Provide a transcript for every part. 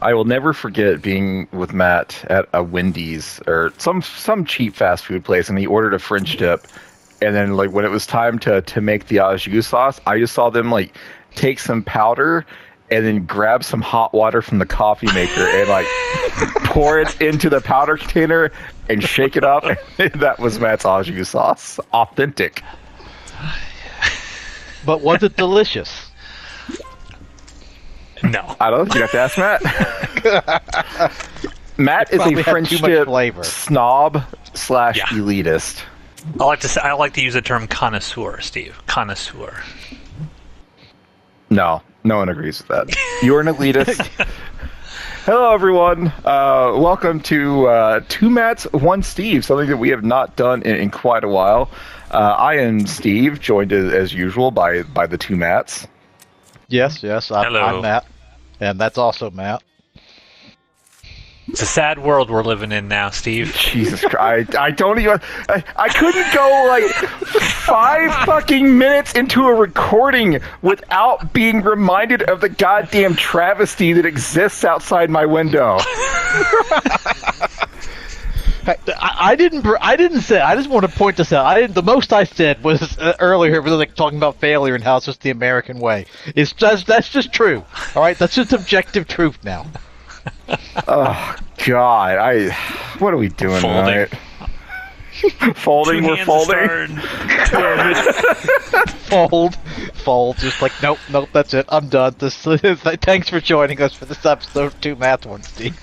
I will never forget being with Matt at a Wendy's or some cheap fast food place, and he ordered a French dip. And then, like, when it was time to make the au jus sauce, I just saw them, like, take some powder and then grab some hot water from the coffee maker and, like, pour it into the powder container and shake it up. And that was Matt's au jus sauce. Authentic. But was it delicious? No. I don't know. You have to ask Matt. Matt is a French dip snob / elitist. I like to use the term connoisseur, Steve. Connoisseur. No one agrees with that. You're an elitist. Hello, everyone. Welcome to Two Matts, One Steve, something that we have not done in quite a while. I am Steve, joined as usual by the two Matts. Yes, I'm Matt, and that's also Matt. It's a sad world we're living in now, Steve. Jesus Christ. I don't even... I couldn't go, like, 5 fucking minutes into a recording without being reminded of the goddamn travesty that exists outside my window. I didn't say. I just want to point this out. The most I said was earlier, was like talking about failure and how it's just the American way. That's just true. All right, that's just objective truth now. Oh God! What are we doing tonight? Folding. We're folding. Fold. Just like nope. That's it. I'm done. Thanks for joining us for this episode of Two Matts, One Steve.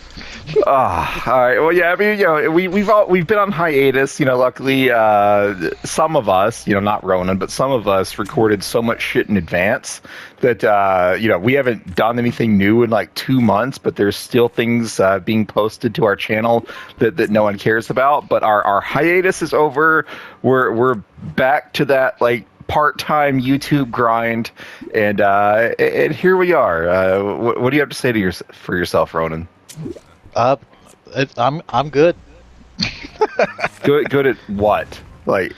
All right. Well, yeah. I mean, we've been on hiatus. Luckily, some of us, not Ronan, but some of us recorded so much shit in advance that we haven't done anything new in like 2 months. But there's still things being posted to our channel that no one cares about. But our hiatus is over. We're back to that like part-time YouTube grind, and here we are. What do you have to say for yourself, Ronan? I'm good. Good at what? Like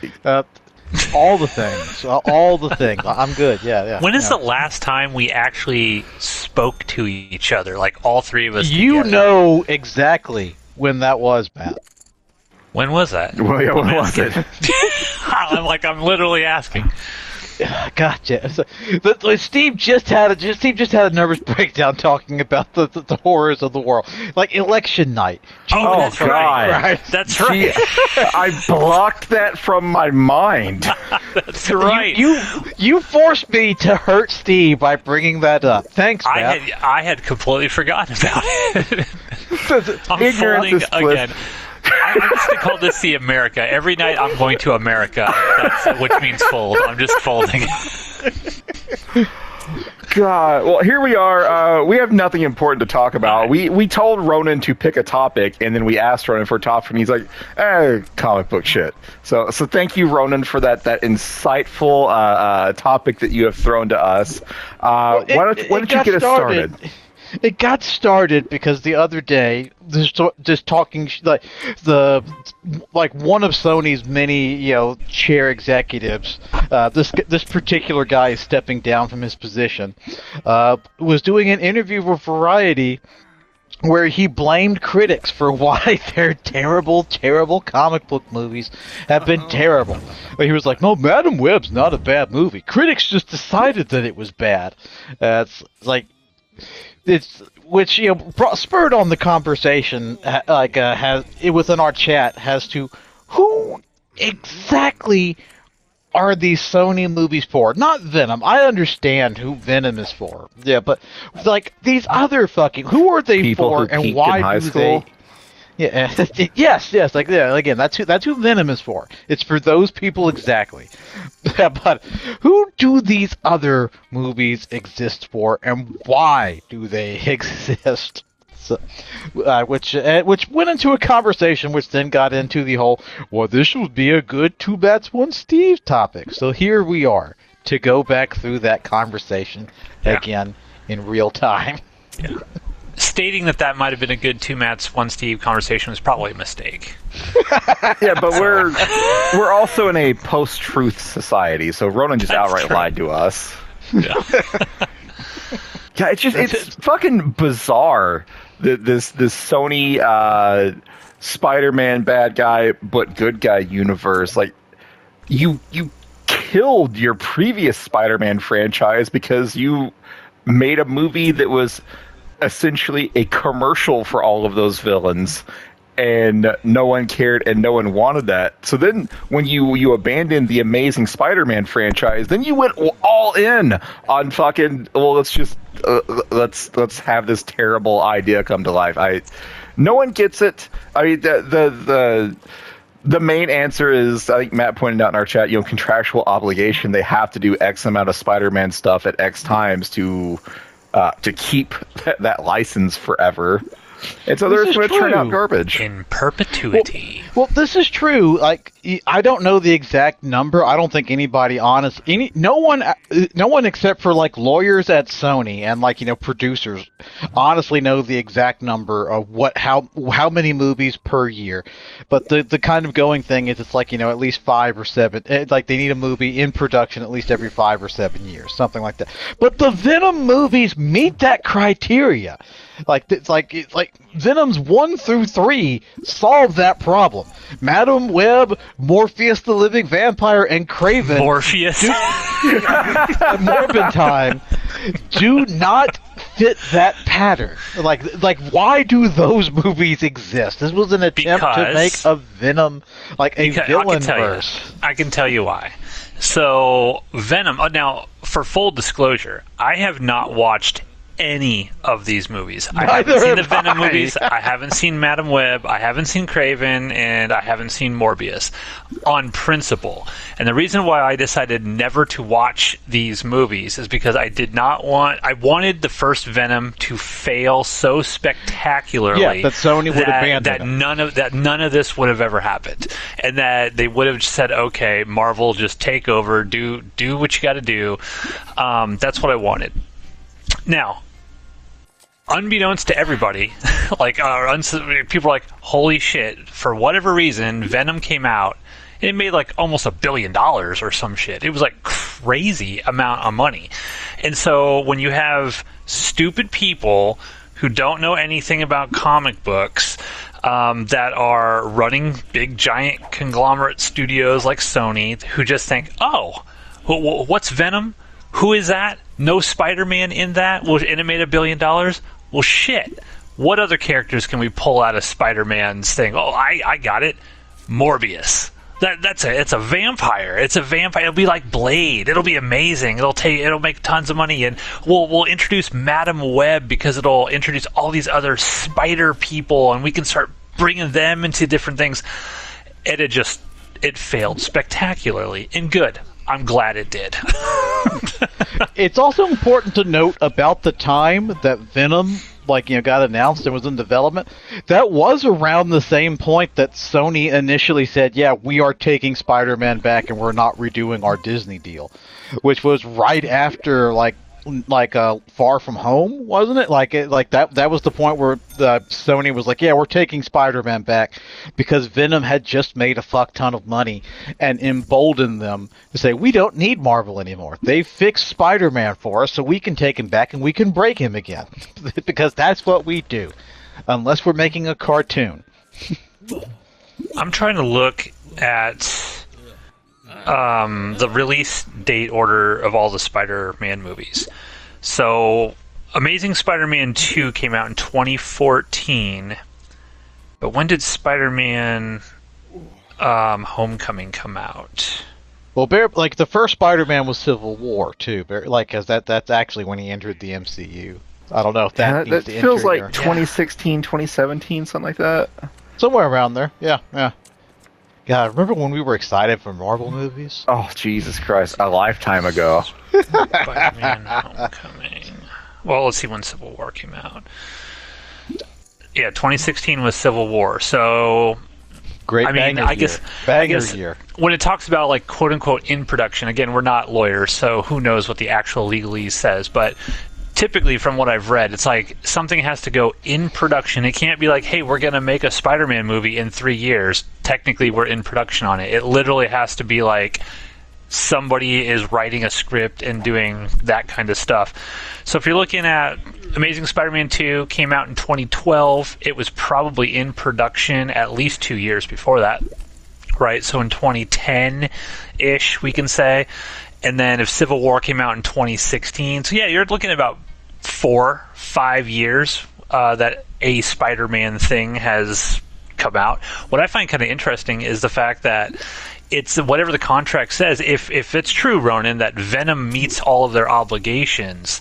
all the things. All the things. I'm good. Yeah. When is the last time we actually spoke to each other? Like all three of us. You together? Know exactly when that was, Matt. When was that? Well, yeah, when was it? I'm literally asking. Gotcha. So, Steve just had a nervous breakdown talking about the horrors of the world, like election night. Oh, that's God! Right. That's right. I blocked that from my mind. That's right. You forced me to hurt Steve by bringing that up. Thanks, Matt. I had completely forgotten about it. I'm folding again. I'm just going to call this the America. Every night I'm going to America, which means fold. I'm just folding. God. Well, here we are. We have nothing important to talk about. We told Ronan to pick a topic, and then we asked Ronan for a topic, and he's like, comic book shit. So thank you, Ronan, for that insightful topic that you have thrown to us. Why don't you get us started? It got started because the other day, just talking one of Sony's many chair executives, this particular guy is stepping down from his position, was doing an interview with Variety where he blamed critics for why their terrible comic book movies have been terrible. He was like, "No, Madam Web's not a bad movie. Critics just decided that it was bad." It's like. Which spurred on the conversation, within our chat, as to who exactly are these Sony movies for? Not Venom. I understand who Venom is for. Yeah, but like these other who are they people for, and why do they? Yeah. Yes. Like again, that's who Venom is for. It's for those people exactly. But who do these other movies exist for, and why do they exist? So, which went into a conversation, which then got into the whole, well, this would be a good Two Bats, One Steve topic. So here we are to go back through that conversation again in real time. Yeah. Stating that might have been a good Two Matts, One Steve conversation was probably a mistake. Yeah, but we're also in a post-truth society, so Ronan just outright lied to us. Yeah. Yeah, it's fucking bizarre this Sony Spider-Man bad guy but good guy universe. Like, you killed your previous Spider-Man franchise because you made a movie that was essentially a commercial for all of those villains, and no one cared and no one wanted that. So then when you abandoned the Amazing Spider-Man franchise, then you went all in on fucking, well, let's have this terrible idea come to life. No one gets it. I mean, the main answer is, I think Matt pointed out in our chat, contractual obligation. They have to do X amount of Spider-Man stuff at X times to keep that license forever. And so they're just going to turn out garbage. In perpetuity. Well, this is true. Like, I don't know the exact number. I don't think anybody no one except for like lawyers at Sony and producers honestly know the exact number of how many movies per year. But the kind of going thing is it's at least 5 or 7. Like they need a movie in production at least every 5 or 7 years, something like that. But the Venom movies meet that criteria. It's like Venom's 1 through 3 solve that problem. Madam Web, Morpheus the Living Vampire, and Kraven. Morpheus. Morbid Time do not fit that pattern. Like why do those movies exist? This was an attempt to make a Venom, a villain verse. I can tell you why. So Venom. Now, for full disclosure, I have not watched any of these movies. I haven't seen the Venom movies. I haven't seen Madam Web. I haven't seen Kraven, and I haven't seen Morbius on principle. And the reason why I decided never to watch these movies is because I wanted the first Venom to fail so spectacularly that Sony would abandon that none of this would have ever happened, and that they would have said, "Okay, Marvel, just take over, do what you got to do." That's what I wanted. Now, unbeknownst to everybody, people are like, holy shit, for whatever reason, Venom came out, and it made almost $1 billion or some shit. It was crazy amount of money. And so when you have stupid people who don't know anything about comic books, that are running big, giant conglomerate studios like Sony, who just think, oh, what's Venom? Who is that? No Spider-Man in that? And it made $1 billion? Well, shit. What other characters can we pull out of Spider-Man's thing? Oh, I got it. Morbius. It's a vampire. It's a vampire. It'll be like Blade. It'll be amazing. It'll make tons of money, and we'll introduce Madam Web because it'll introduce all these other spider people, and we can start bringing them into different things. And it failed spectacularly. And good. I'm glad it did. It's also important to note about the time that Venom got announced and was in development. That was around the same point that Sony initially said, yeah, we are taking Spider-Man back and we're not redoing our Disney deal, which was right after Far From Home, wasn't it? That was the point where Sony was like, yeah, we're taking Spider-Man back, because Venom had just made a fuck ton of money and emboldened them to say, we don't need Marvel anymore. They fixed Spider-Man for us, so we can take him back and we can break him again. Because that's what we do, unless we're making a cartoon. I'm trying to look at the release date order of all the Spider-Man movies. So, Amazing Spider-Man 2 came out in 2014, but when did Spider-Man Homecoming come out? Well, the first Spider-Man was Civil War too, because that's actually when he entered the MCU. I don't know if that feels like 2016, 2017, something like that. Somewhere around there, yeah. God, remember when we were excited for Marvel movies? Oh, Jesus Christ, a lifetime ago. Spider-Man Homecoming. Well, let's see when Civil War came out. Yeah, 2016 was Civil War, so... Great I guess year. When it talks about, quote-unquote, in production, again, we're not lawyers, so who knows what the actual legalese says, but... Typically, from what I've read, it's something has to go in production. It can't be hey, we're going to make a Spider-Man movie in 3 years. Technically, we're in production on it. It literally has to be somebody is writing a script and doing that kind of stuff. So if you're looking at Amazing Spider-Man 2 came out in 2012. It was probably in production at least 2 years before that, right? So in 2010-ish, we can say. And then if Civil War came out in 2016, so yeah, you're looking at about 4-5 years that a Spider-Man thing has come out. What I find kind of interesting is the fact that it's whatever the contract says. If it's true, Ronan, that Venom meets all of their obligations,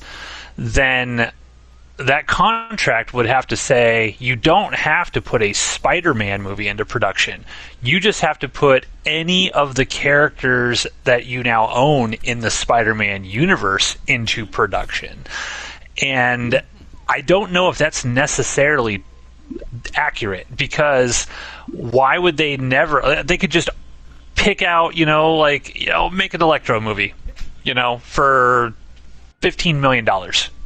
then that contract would have to say you don't have to put a Spider-Man movie into production. You just have to put any of the characters that you now own in the Spider-Man universe into production. And I don't know if that's necessarily accurate, because why would they never... They could just pick out, make an Electro movie, for $15 million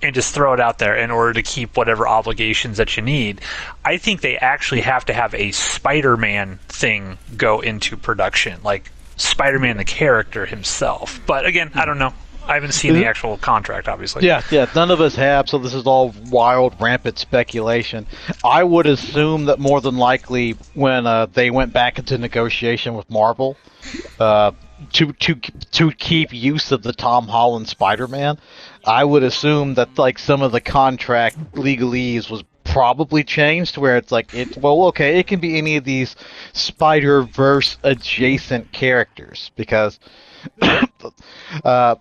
and just throw it out there in order to keep whatever obligations that you need. I think they actually have to have a Spider-Man thing go into production, like Spider-Man the character himself. But again, I don't know. I haven't seen the actual contract, obviously. Yeah, none of us have, so this is all wild, rampant speculation. I would assume that more than likely when they went back into negotiation with Marvel to keep use of the Tom Holland Spider-Man, I would assume that like some of the contract legalese was probably changed to where it's like it can be any of these Spider-Verse adjacent characters, because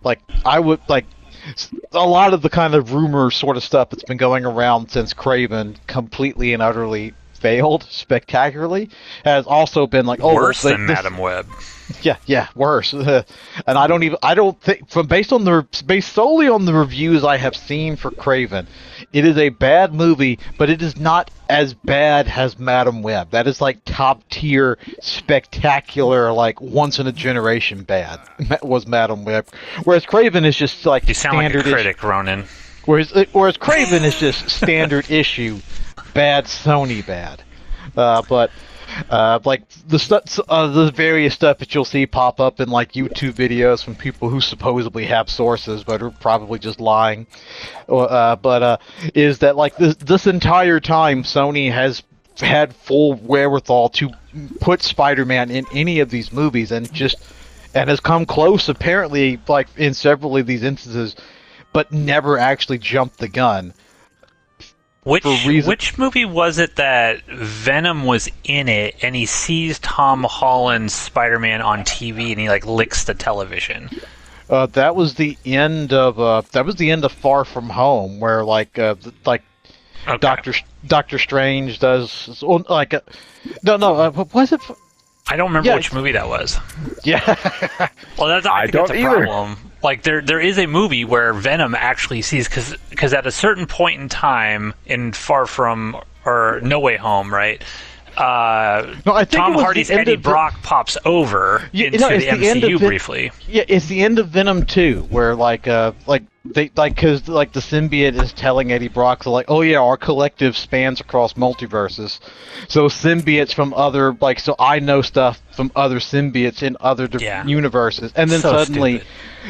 like I would like a lot of the kind of rumor sort of stuff that's been going around since Kraven completely and utterly failed spectacularly has also been like worse than Madam Web. Yeah, worse. And I don't think based solely on the reviews I have seen for Kraven, it is a bad movie, but it is not as bad as Madam Web. That is like top tier, spectacular, like once in a generation bad was Madam Web. Whereas Kraven is just like you sound like a critic, Ronan. Whereas Kraven is just standard issue bad Sony bad. But like the various stuff that you'll see pop up in like YouTube videos from people who supposedly have sources but are probably just lying, is that like this entire time Sony has had full wherewithal to put Spider-Man in any of these movies and has come close apparently like in several of these instances, but never actually jumped the gun. Which movie was it that Venom was in it and he sees Tom Holland's Spider-Man on TV and he like licks the television? That was the end of Far From Home, where okay. Doctor Strange does like was it? I don't remember which movie that was. Yeah. Well, that's a problem. Like there is a movie where Venom actually sees, because at a certain point in time in Far From or No Way Home, right? Tom Hardy's Eddie Brock pops over into the MCU briefly. Yeah, it's the end of Venom 2, where because the symbiote is telling Eddie Brock, so like, oh yeah, our collective spans across multiverses, so symbiotes from other so I know stuff from other symbiotes in other universes, and then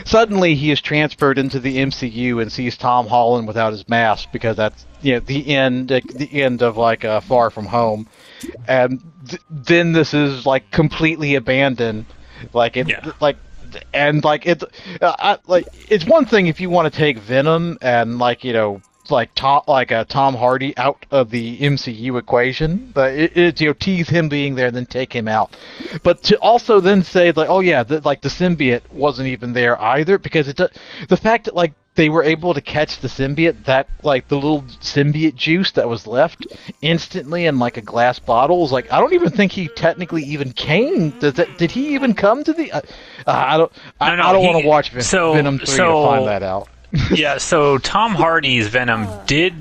suddenly he is transferred into the MCU and sees Tom Holland without his mask, because that's the end of Far From Home, and then this is like completely abandoned, it's one thing if you want to take Venom and Tom Hardy out of the MCU equation, but it tease him being there and then take him out. But to also then say the symbiote wasn't even there either, because the fact that they were able to catch the symbiote, that the little symbiote juice that was left instantly in a glass bottle is I don't even think he technically even came. Did he even come to the? I don't want to watch Venom 3 to find that out. Yeah, so Tom Hardy's Venom did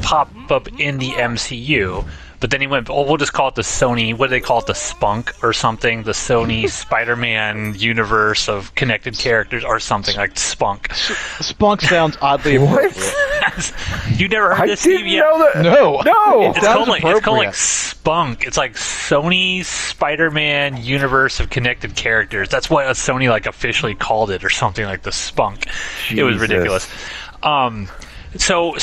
pop up in the MCU, but then he went, we'll just call it the Sony, what do they call it, the Spunk or something? The Sony Spider-Man universe of connected characters or something like Spunk. Spunk sounds oddly appropriate. You never heard this, Steve? No. It's called Spunk. It's like Sony Spider-Man universe of connected characters. That's what Sony officially called it, or something like the Spunk. Jesus. It was ridiculous. So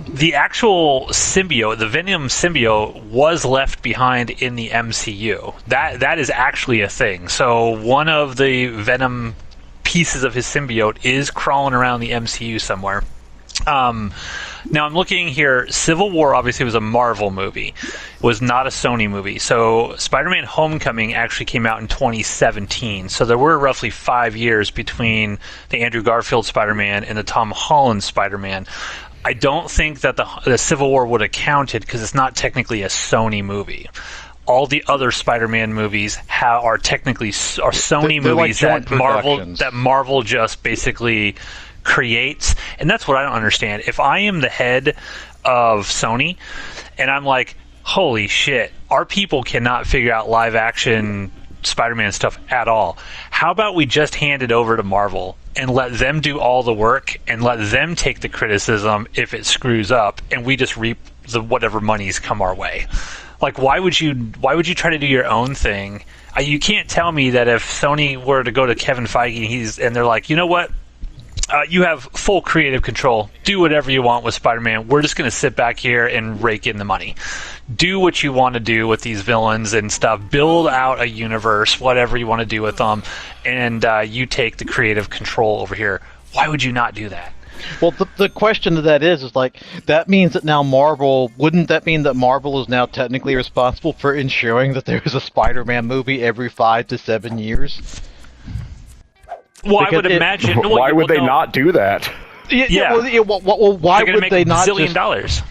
the actual symbiote, the Venom symbiote, was left behind in the MCU. That is actually a thing. So one of the Venom pieces of his symbiote is crawling around the MCU somewhere. Now I'm looking here. Civil War obviously was a Marvel movie. It was not a Sony movie. So Spider-Man Homecoming actually came out in 2017. So there were roughly 5 years between the Andrew Garfield Spider-Man and the Tom Holland Spider-Man. I don't think that the Civil War would have counted because it's not technically a Sony movie. All the other Spider-Man movies are technically Sony movies like that Marvel just basically creates. And that's what I don't understand. If I am the head of Sony and I'm like, holy shit, our people cannot figure out live action Spider-Man stuff at all. How about we just hand it over to Marvel and let them do all the work and let them take the criticism if it screws up, and we just reap the whatever monies come our way? Like, why would you try to do your own thing? You can't tell me that if Sony were to go to Kevin Feige and they're like, you know what? You have full creative control. Do whatever you want with Spider-Man. We're just going to sit back here and rake in the money. Do what you want to do with these villains and stuff. Build out a universe, whatever you want to do with them, and you take the creative control over here. Why would you not do that? Well, the question to that is like, that means that now wouldn't that mean that Marvel is now technically responsible for ensuring that there is a Spider-Man movie every 5 to 7 years? Well, I would imagine. Why would they not do that? Yeah. Well, why would they not $1 zillion?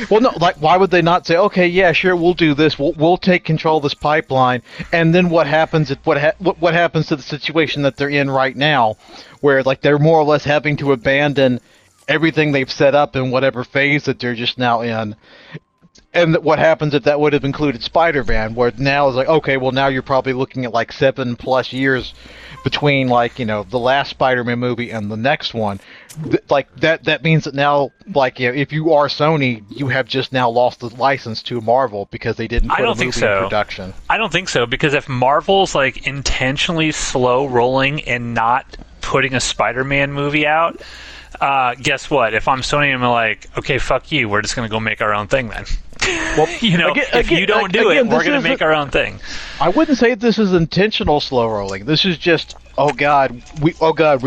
Well, no, like, why would they not say, okay, yeah, sure, we'll do this, we'll take control of this pipeline, and then what happens what happens to the situation that they're in right now, where, like, they're more or less having to abandon everything they've set up in whatever phase that they're just now in? And what happens if that would have included Spider-Man, where now it's like, okay, well, now you're probably looking at, like, 7+ years between, like, you know, the last Spider-Man movie and the next one. Like, that means that now, like, you know, if you are Sony, you have just now lost the license to Marvel because they didn't put a movie in production. I don't think so, because if Marvel's, like, intentionally slow rolling and not putting a Spider-Man movie out, guess what? If I'm Sony, I'm like, okay, fuck you. We're just going to go make our own thing then. Well, you know, if you don't do it, we're going to make our own thing. I wouldn't say this is intentional slow rolling. This is just, oh god, we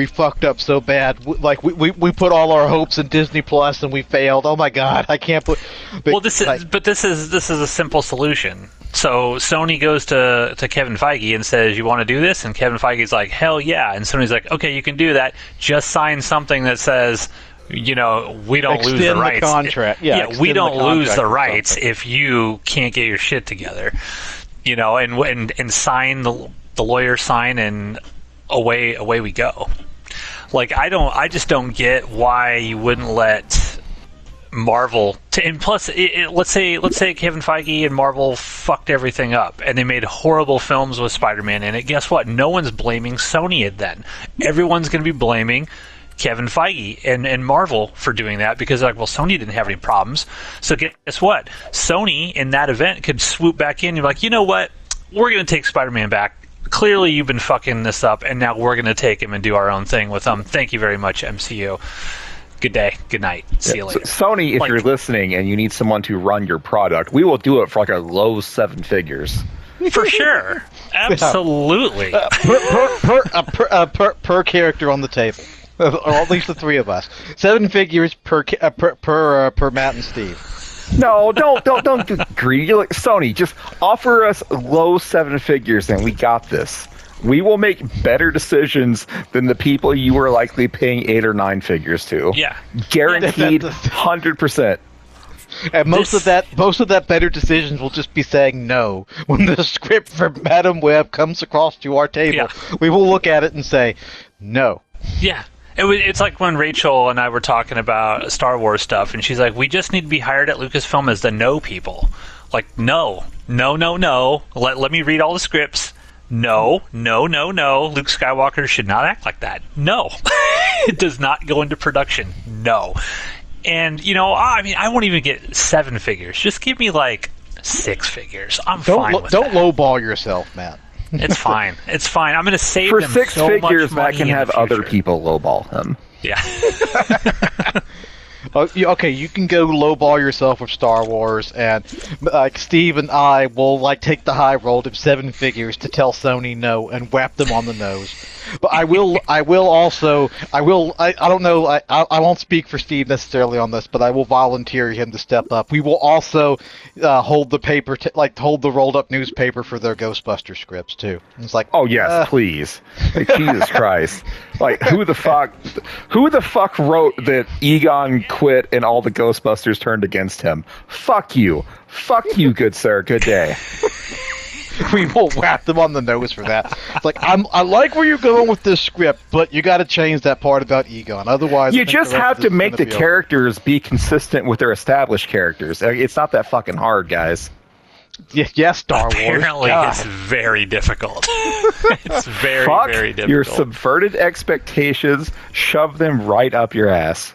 fucked up so bad. We put all our hopes in Disney Plus and we failed. Oh my god, I can't put. Well, this is a simple solution. So Sony goes to Kevin Feige and says, you want to do this? And Kevin Feige's like, hell yeah. And Sony's like, okay, you can do that. Just sign something that says, you know, we don't lose the rights. Contract. Yeah, we don't lose the rights if you can't get your shit together. You know, and sign the lawyer sign, and away we go. Like, I just don't get why you wouldn't let Marvel and plus let's say Kevin Feige and Marvel fucked everything up and they made horrible films with Spider-Man in it. Guess what? No one's blaming Sony then. Everyone's going to be blaming Kevin Feige and Marvel for doing that, because, like, well, Sony didn't have any problems. So guess what? Sony in that event could swoop back in and be like, you know what? We're going to take Spider-Man back. Clearly you've been fucking this up, and now we're going to take him and do our own thing with him. Thank you very much, MCU. Good day. Good night. See you later. So Sony, if you're listening and you need someone to run your product, we will do it for like a low 7 figures. For sure. Absolutely. Per character on the table. Or at least the 3 of us. 7 figures per Matt and Steve. No, don't be greedy. Like, Sony, just offer us low 7 figures and we got this. We will make better decisions than the people you were likely paying 8 or 9 figures to. Yeah. Guaranteed 100%. And most of that better decisions will just be saying no. When the script for Madam Web comes across to our table, we will look at it and say no. Yeah. It's like when Rachel and I were talking about Star Wars stuff, and she's like, we just need to be hired at Lucasfilm as the no people. Like, no. Let me read all the scripts. No. Luke Skywalker should not act like that. No. It does not go into production. No. And, you know, I mean, I won't even get 7 figures. Just give me, like, 6 figures. I'm fine with that. Don't lowball yourself, Matt. It's fine. It's fine. I'm going to save for them 6 so figures, much money Matt can have other people lowball him. Yeah. Okay, you can go lowball yourself with Star Wars, and Steve and I will take the high road of 7 figures to tell Sony no and whap them on the nose. But I don't know, I won't speak for Steve necessarily on this, but I will volunteer him to step up. We will also hold the paper, hold the rolled up newspaper for their Ghostbuster scripts too. It's like, oh yes, please, Jesus Christ, who the fuck wrote that Egon quit and all the Ghostbusters turned against him? Fuck you, good sir, good day. We will whap them on the nose for that. It's like, I like where you're going with this script, but you got to change that part about Egon. Otherwise, you just have to make the characters be consistent with their established characters. It's not that fucking hard, guys. Yes, Star Wars. Apparently, it's very difficult. It's very difficult. Your subverted expectations, shove them right up your ass.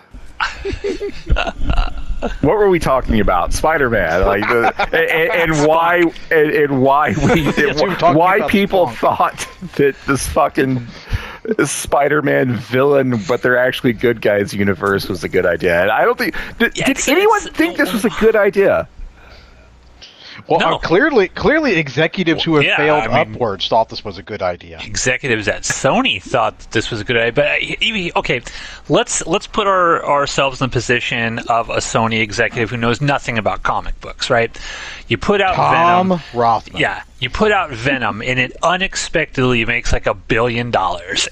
What were we talking about? Spider-Man, why people thought that this fucking Spider-Man villain, but they're actually good guys universe was a good idea. And I don't think did anyone think this was a good idea? Well, no. Clearly, executives who have failed upwards thought this was a good idea. Executives at Sony thought that this was a good idea. But okay, let's put ourselves in the position of a Sony executive who knows nothing about comic books, right? You put out Tom Venom. Rothman. Yeah, you put out Venom, and it unexpectedly makes $1 billion.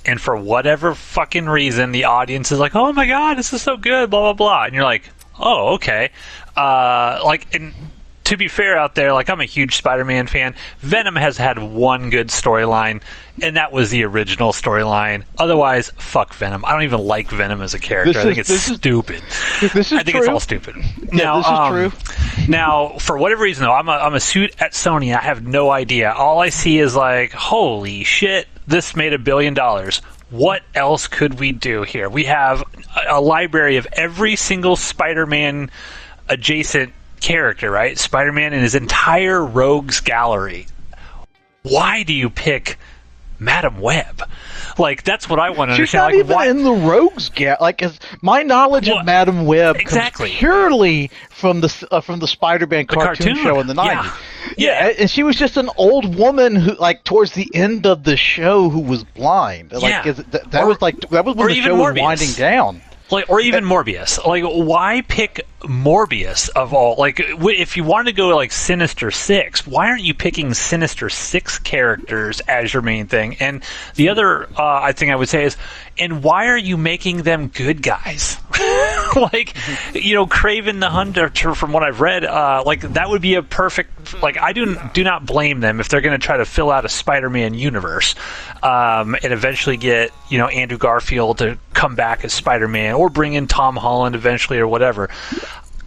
And for whatever fucking reason, the audience is like, "Oh my god, this is so good!" Blah blah blah, and you're like, "Oh, okay." And to be fair out there, I'm a huge Spider-Man fan. Venom has had one good storyline, and that was the original storyline. Otherwise, fuck Venom. I don't even like Venom as a character. I think it's stupid. I think it's all stupid. Now, this is true. Now, for whatever reason, though, I'm a suit at Sony. I have no idea. All I see is holy shit, this made $1 billion. What else could we do here? We have a library of every single Spider-Man adjacent character, right? Spider-Man and his entire rogues gallery. Why do you pick Madam Web? That's what I want to understand. She's not even in the rogues gallery. My knowledge of Madam Web comes purely from the Spider-Man cartoon show in the 90s. Yeah, and she was just an old woman who, towards the end of the show, who was blind. That was when the show was winding down. Or even Morbius. Why pick Morbius of all? If you want to go Sinister Six, why aren't you picking Sinister Six characters as your main thing? And the other thing I would say is, and why are you making them good guys? Kraven the Hunter, from what I've read, that would be a perfect. I do not blame them if they're going to try to fill out a Spider-Man universe, and eventually get Andrew Garfield to come back as Spider-Man, or bring in Tom Holland eventually, or whatever.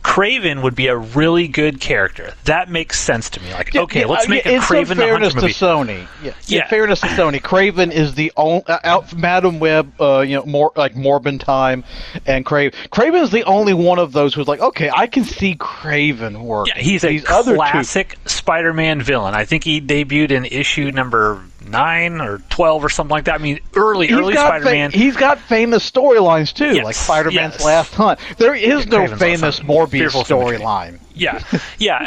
Kraven would be a really good character. That makes sense to me. Let's make a Kraven the Hunter movie. In fairness to Sony, Kraven is the only out from Madam Web, more Morbin Time, and Kraven is the only one of those who's okay, I can see Kraven work. Yeah, he's a classic Spider-Man villain. I think he debuted in issue number 9 or 12 or something like that. I mean, early Spider-Man. He's got famous storylines too, like Spider-Man's Last Hunt. There is no famous Morbius storyline. Yeah.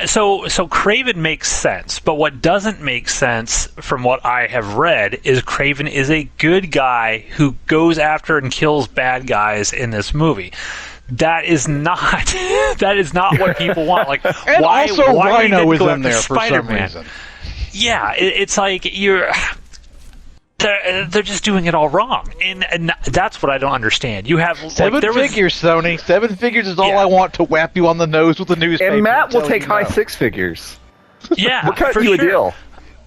So Kraven makes sense, but what doesn't make sense, from what I have read, is Kraven is a good guy who goes after and kills bad guys in this movie. That is not what people want. And why Rhino is in there for some reason. Yeah, it's they're just doing it all wrong, and that's what I don't understand. You have 7 figures, Sony. 7 figures is all I want to whap you on the nose with the newspaper. And Matt will take high 6 figures. Yeah, we'll cut you a deal.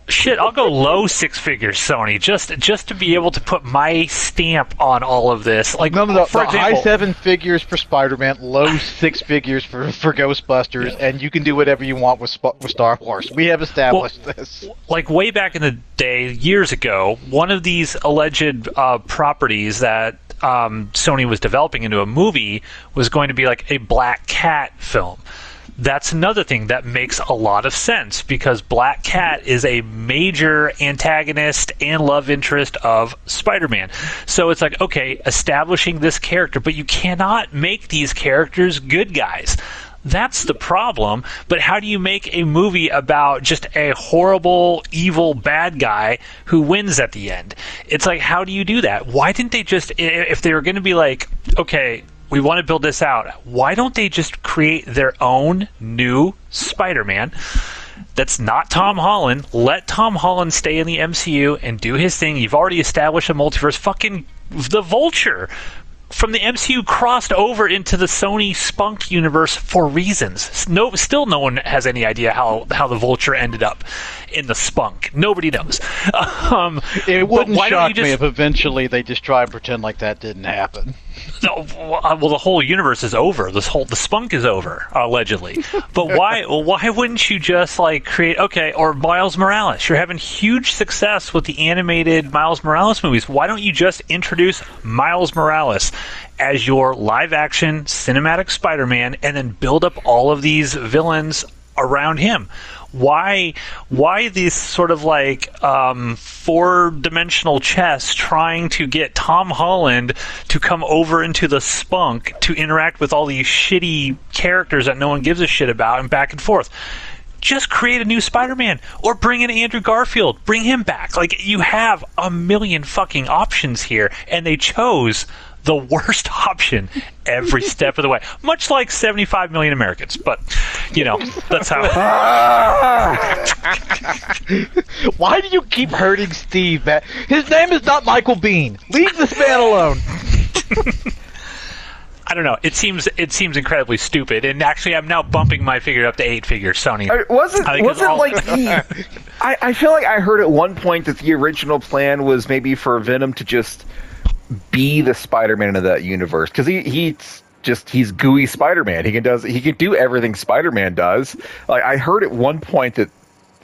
Shit, I'll go low 6 figures, Sony, just to be able to put my stamp on all of this. No. For example, high 7 figures for Spider-Man, low 6 figures for Ghostbusters, and you can do whatever you want with Star Wars. We have established this. Way back in the day, years ago, one of these alleged properties that Sony was developing into a movie was going to be a Black Cat film. that's another thing that makes a lot of sense, because Black Cat is a major antagonist and love interest of Spider-Man. So it's like, okay, establishing this character, but you cannot make these characters good guys. That's the problem. But how do you make a movie about just a horrible, evil, bad guy who wins at the end? It's like, how do you do that? Why didn't they just, if they were going to be like, okay, we want to build this out, why don't they just create their own new Spider-Man that's not Tom Holland? Let Tom Holland stay in the MCU and do his thing. You've already established a multiverse. Fucking the Vulture from the MCU crossed over into the Sony Spunk universe for reasons. Still no one has any idea how the Vulture ended up in the Spunk. Nobody knows. It wouldn't shock me if eventually they just try and pretend like that didn't happen. No, well, the whole universe is over. The Spunk is over, allegedly. But why wouldn't you just like create, okay, or Miles Morales? You're having huge success with the animated Miles Morales movies. Why don't you just introduce Miles Morales as your live-action cinematic Spider-Man and then build up all of these villains around him? Why these sort of like four-dimensional chess trying to get Tom Holland to come over into the Spunk to interact with all these shitty characters that no one gives a shit about, and back and forth? Just create a new Spider-Man, or bring in Andrew Garfield. Bring him back. Like, you have a million fucking options here, and they chose the worst option every step of the way, much like 75 million Americans. But, you know, that's how. Why do you keep hurting Steve, man? His name is not Michael Biehn. Leave this man alone. I don't know. It seems incredibly stupid, and actually, I'm now bumping my figure up to 8 figures. Sony. I feel like I heard at one point that the original plan was maybe for Venom to just be the Spider-Man of that universe, because he's gooey Spider-Man. He can do everything Spider-Man does. Like, I heard at one point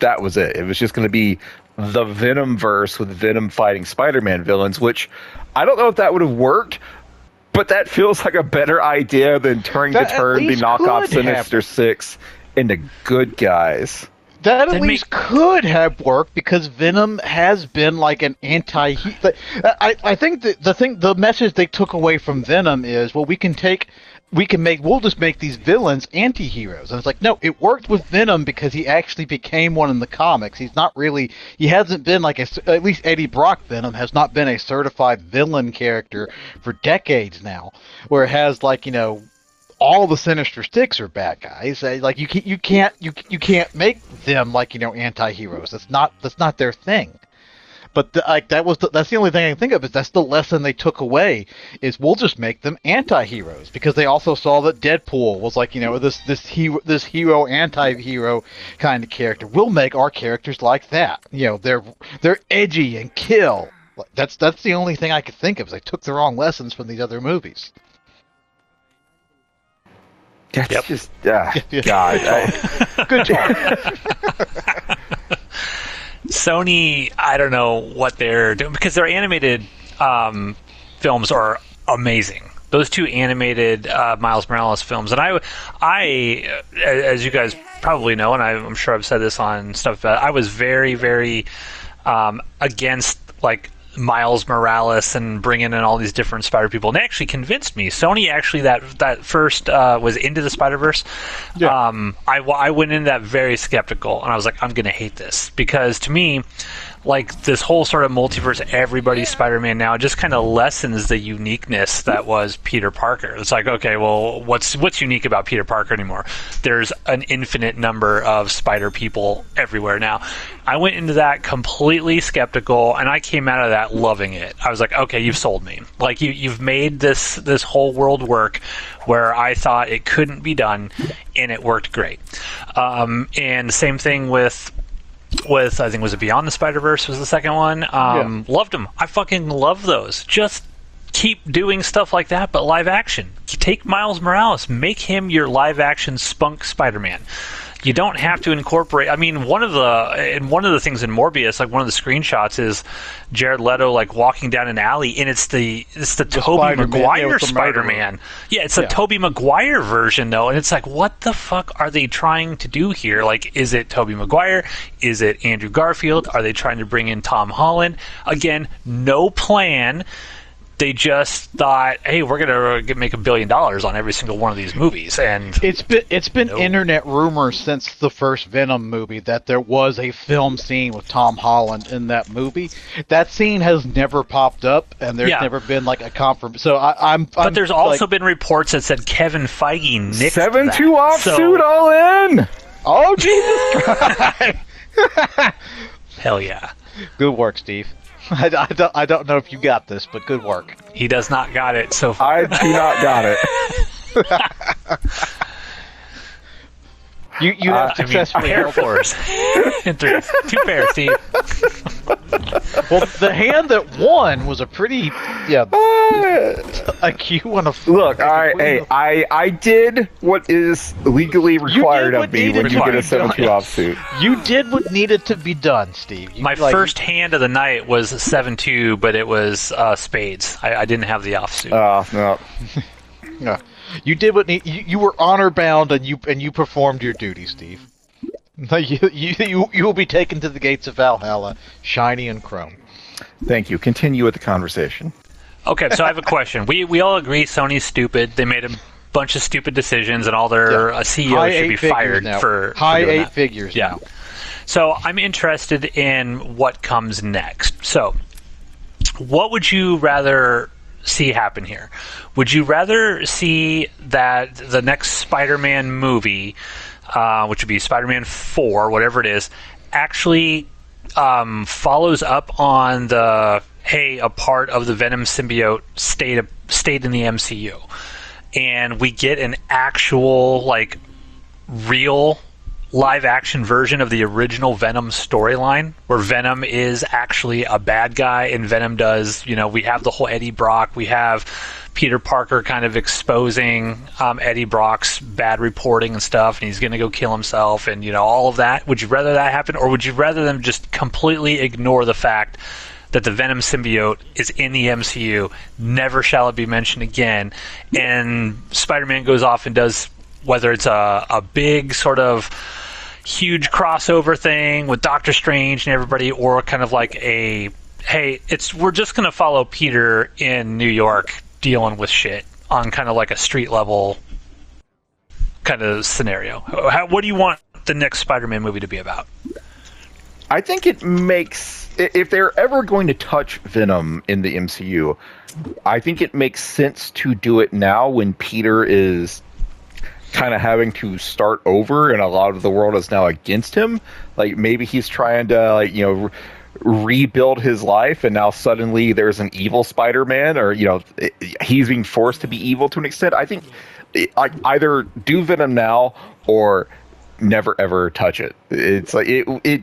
that was it. It was just going to be the Venom verse with Venom fighting Spider-Man villains, which I don't know if that would have worked. But that feels like a better idea than turn the knockoff Sinister Six into good guys. That at least could have worked, because Venom has been like an I think the message they took away from Venom is, well, we'll just make these villains anti-heroes. And it's like, no, it worked with Venom because he actually became one in the comics. He hasn't been like at least Eddie Brock Venom has not been a certified villain character for decades now, where it has, like, you know, all the Sinister Six are bad guys. Like, you can't make them, like, you know, anti-heroes. That's not their thing. But that's the only thing I can think of, is that's the lesson they took away, is we'll just make them anti-heroes, because they also saw that Deadpool was like, you know, this hero anti-hero kind of character. We'll make our characters like that. You know, they're edgy and kill. That's the only thing I could think of, is they took the wrong lessons from these other movies. That's just God. Good job. Sony, I don't know what they're doing, because their animated films are amazing. Those 2 animated Miles Morales films, and I, as you guys probably know, and I'm sure I've said this on stuff about it, I was very, very against, like, Miles Morales and bringing in all these different Spider people, and they actually convinced me. Sony actually that first was Into the Spider-Verse. Yeah. I went in that very skeptical, and I was like, I'm gonna hate this, because to me, like, this whole sort of multiverse, everybody's Spider-Man now, just kind of lessens the uniqueness that was Peter Parker. It's like, okay, well, what's unique about Peter Parker anymore? There's an infinite number of Spider people everywhere now. I went into that completely skeptical, and I came out of that loving it. I was like, okay, you've sold me. Like, you've made this whole world work where I thought it couldn't be done, and it worked great. And the same thing with I think, was it Beyond the Spider-Verse was the second one. Loved them. I fucking love those. Just keep doing stuff like that, but live action. Take Miles Morales, make him your live action Spunk Spider-Man. You don't have to incorporate. I mean, one of the things in Morbius, like one of the screenshots is Jared Leto like walking down an alley, and it's the Tobey Maguire Spider-Man. Yeah, it's a Tobey Maguire version though, and it's like, what the fuck are they trying to do here? Like, is it Tobey Maguire? Is it Andrew Garfield? Are they trying to bring in Tom Holland? Again, no plan. They just thought, hey, we're gonna make $1 billion on every single one of these movies, and it's been internet rumors since the first Venom movie that there was a film scene with Tom Holland in that movie. That scene has never popped up, and there's never been like a confirmation. So but there's also been reports that said Kevin Feige nixed 7-2 offsuit all in. Oh Jesus Christ! Hell yeah! Good work, Steve. I don't know if you got this, but good work. He does not got it so far. I do not got it. You have successfully Air Force. In 3, 2 pairs, Steve. Well, the hand that won was a pretty a Q on a. Look, I did what is legally required of me when you get a 7-2 offsuit. You did what needed to be done, Steve. My first hand of the night was 7-2, but it was spades. I didn't have the offsuit. No. No. You did what you were honor bound, and you performed your duty, Steve. You will be taken to the gates of Valhalla, shiny and chrome. Thank you. Continue with the conversation. Okay, so I have a question. We all agree Sony's stupid. They made a bunch of stupid decisions, and all their CEOs should be fired for high doing 8 that. figures. Yeah. Now. So I'm interested in what comes next. So, what would you rather see happen here? Would you rather see that the next Spider-Man movie, which would be Spider-Man 4, whatever it is, actually follows up on the, hey, a part of the Venom symbiote stayed in the MCU, and we get an actual, like, real live-action version of the original Venom storyline, where Venom is actually a bad guy, and Venom does, we have the whole Eddie Brock, we have Peter Parker kind of exposing Eddie Brock's bad reporting and stuff, and he's going to go kill himself, and, all of that. Would you rather that happen, or would you rather them just completely ignore the fact that the Venom symbiote is in the MCU, never shall it be mentioned again, and Spider-Man goes off and does, whether it's a big sort of huge crossover thing with Doctor Strange and everybody, or kind of like a, hey, we're just going to follow Peter in New York dealing with shit on kind of like a street level kind of scenario. What do you want the next Spider-Man movie to be about? I think it makes, if they're ever going to touch Venom in the MCU, I think it makes sense to do it now when Peter is kind of having to start over and a lot of the world is now against him. Like, maybe he's trying to, rebuild his life, and now suddenly there's an evil Spider-Man, or, he's being forced to be evil to an extent. I think either do Venom now or never ever touch it. It's like it would.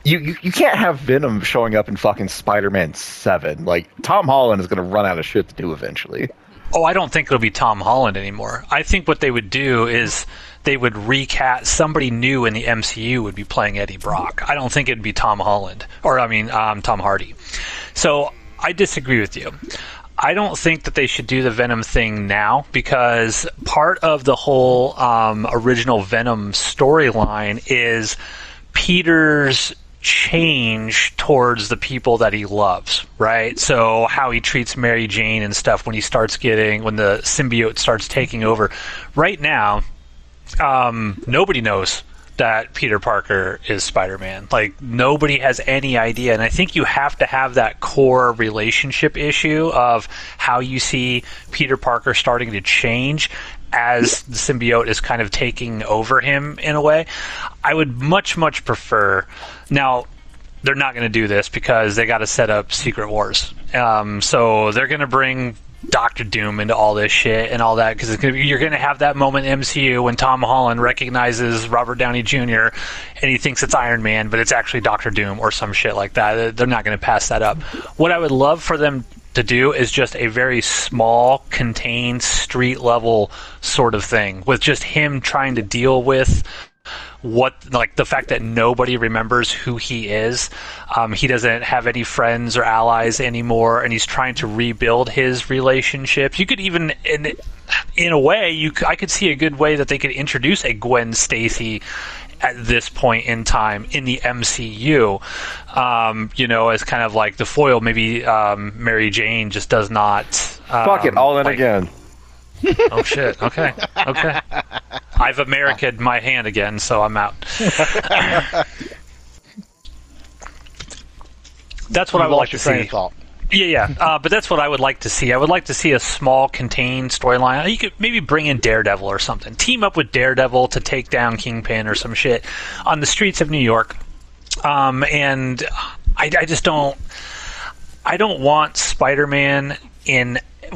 You can't have Venom showing up in fucking Spider-Man 7. Like, Tom Holland is going to run out of shit to do eventually. Oh, I don't think it'll be Tom Holland anymore. I think what they would do is they would recast somebody new in the MCU would be playing Eddie Brock. I don't think it'd be Tom Holland, or Tom Hardy. So I disagree with you. I don't think that they should do the Venom thing now, because part of the whole original Venom storyline is Peter's change towards the people that he loves, right? So how he treats Mary Jane and stuff when the symbiote starts taking over. Right now, nobody knows that Peter Parker is Spider-Man. Like, nobody has any idea, and I think you have to have that core relationship issue of how you see Peter Parker starting to change as the symbiote is kind of taking over him in a way. I would much, much prefer... Now, they're not going to do this because they got to set up Secret Wars. So they're going to bring Doctor Doom into all this shit and all that, because you're going to have that moment in MCU when Tom Holland recognizes Robert Downey Jr. and he thinks it's Iron Man, but it's actually Doctor Doom or some shit like that. They're not going to pass that up. What I would love for them to do is just a very small, contained, street-level sort of thing with just him trying to deal with the fact that nobody remembers who he is. He doesn't have any friends or allies anymore, and he's trying to rebuild his relationships. You could even, in a way, I could see a good way that they could introduce a Gwen Stacy at this point in time in the MCU, as kind of like the foil. Maybe Mary Jane just does not. Fuck it, all in again. Oh shit! Okay. I've America'd my hand again, so I'm out. That's what I would like to see. Yeah. But that's what I would like to see. I would like to see a small, contained storyline. You could maybe bring in Daredevil or something. Team up with Daredevil to take down Kingpin or some shit on the streets of New York. And I just don't. I don't want Spider-Man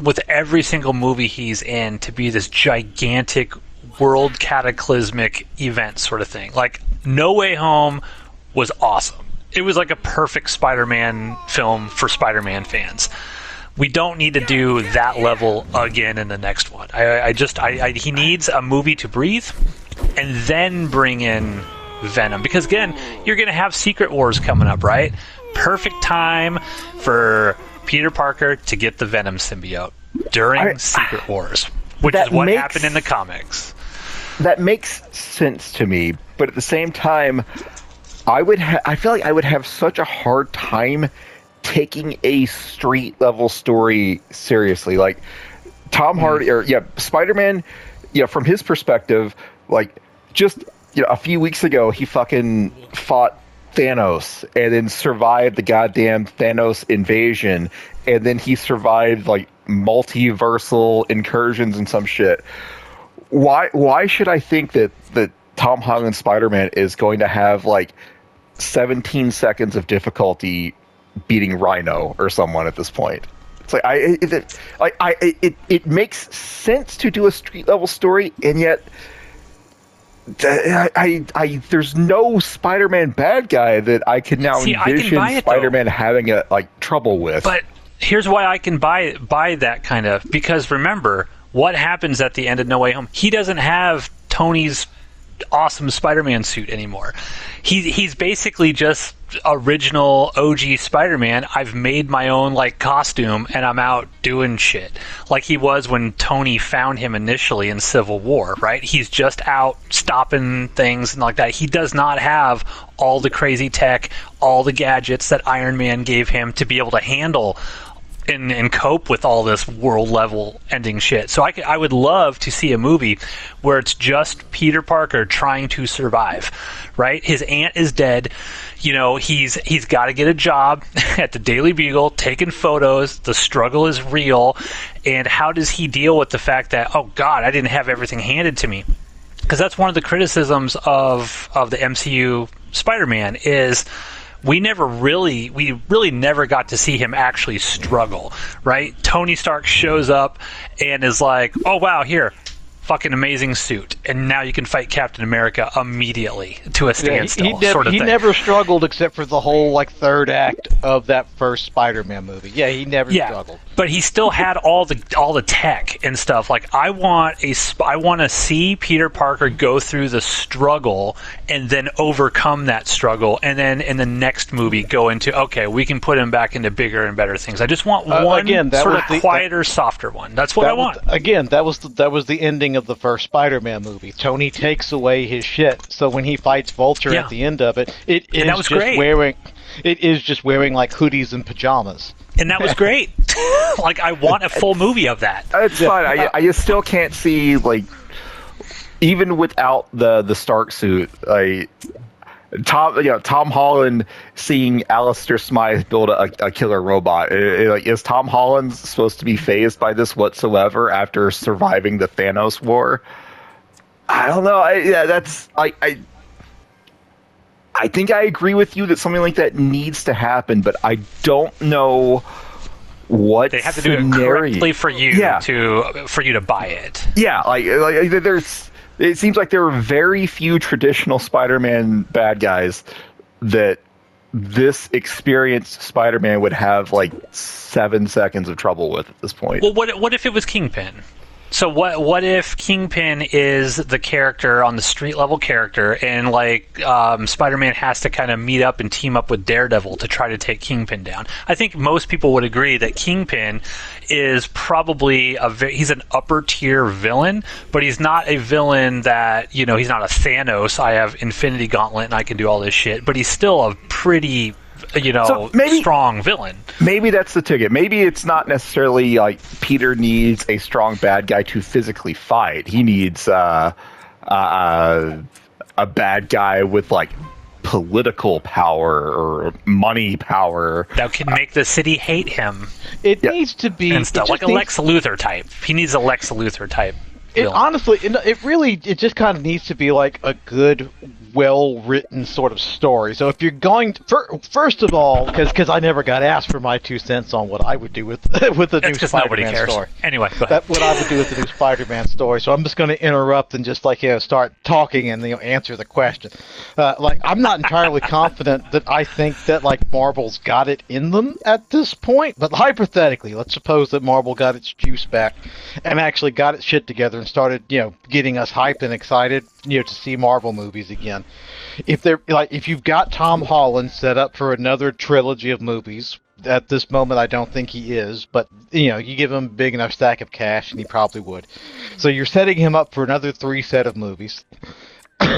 with every single movie he's in to be this gigantic world cataclysmic event sort of thing. Like No Way Home was awesome. It was like a perfect Spider-Man film for Spider-Man fans. We don't need to do that level again in the next one. He needs a movie to breathe and then bring in Venom. Because again, you're going to have Secret Wars coming up, right? Perfect time for Peter Parker to get the Venom symbiote during Secret Wars, which is what happened in the comics. That makes sense to me, but at the same time, I feel like I would have such a hard time taking a street level story seriously. Like Tom Hardy Spider-Man, from his perspective, like just a few weeks ago he fucking fought Thanos and then survived the goddamn Thanos invasion, and then he survived like multiversal incursions and some shit. Why should I think that Tom Holland Spider-Man is going to have like 17 seconds of difficulty beating Rhino or someone at this point? It's like it makes sense to do a street level story, and yet there's no Spider-Man bad guy that I can now envision Spider-Man having trouble with. But here's why I can buy that kind of, because remember what happens at the end of No Way Home. He doesn't have Tony's awesome Spider-Man suit anymore. He's basically just original OG Spider-Man. I've made my own costume and I'm out doing shit like he was when Tony found him initially in Civil War, right? He's just out stopping things and like that. He does not have all the crazy tech, all the gadgets that Iron Man gave him to be able to handle and cope with all this world level ending shit. So I would love to see a movie where it's just Peter Parker trying to survive, right? His aunt is dead. He's got to get a job at the Daily Bugle, taking photos. The struggle is real. And how does he deal with the fact that, oh God, I didn't have everything handed to me? Because that's one of the criticisms of the MCU Spider-Man is we really never got to see him actually struggle, right? Tony Stark shows up and is like, oh wow, here, fucking amazing suit, and now you can fight Captain America immediately to a standstill. He never struggled except for the whole third act of that first Spider-Man movie. Yeah, he never struggled. But he still had all the tech and stuff. I want to see Peter Parker go through the struggle and then overcome that struggle, and then in the next movie go into, okay, we can put him back into bigger and better things. I just want one quieter, softer one. That's what I want. That was the ending of the first Spider-Man movie. Tony takes away his shit, so when he fights Vulture at the end of it, it is just wearing hoodies and pajamas. And that was great. I want a full movie of that. It's fine. I just still can't see, even without the Stark suit, Tom Holland seeing Alistair Smythe build a killer robot. Is Tom Holland supposed to be fazed by this whatsoever after surviving the Thanos war? I don't know. I think I agree with you that something like that needs to happen, but I don't know what they have to do it correctly for you to buy it. Yeah, it seems like there are very few traditional Spider-Man bad guys that this experienced Spider-Man would have 7 seconds of trouble with at this point. Well, what if it was Kingpin? So what if Kingpin is the character on the street level character, and like Spider-Man has to kind of meet up and team up with Daredevil to try to take Kingpin down? I think most people would agree that Kingpin is probably he's an upper tier villain, but he's not a villain that, you know, he's not a Thanos. I have Infinity Gauntlet and I can do all this shit, but he's still a pretty, you know, so strong villain. Maybe that's the ticket. Maybe it's not necessarily like Peter needs a strong bad guy to physically fight. He needs a bad guy with like political power or money power that can make the city hate him. It needs to be and stuff, like a Lex Luthor type. He needs a Lex Luthor type. Honestly, it just kind of needs to be like a good, well-written sort of story. So if you're going to, first of all, because I never got asked for my 2 cents on what I would do with the new Spider-Man story. Anyway, go ahead. What I would do with the new Spider-Man story. So I'm just going to interrupt and just like start talking and answer the question. Like I'm not entirely confident that I think that like Marvel's got it in them at this point. But hypothetically, let's suppose that Marvel got its juice back and actually got its shit together and started, getting us hyped and excited, to see Marvel movies again. If you've got Tom Holland set up for another trilogy of movies, at this moment I don't think he is, but you give him a big enough stack of cash and he probably would. So you're setting him up for another 3 set of movies.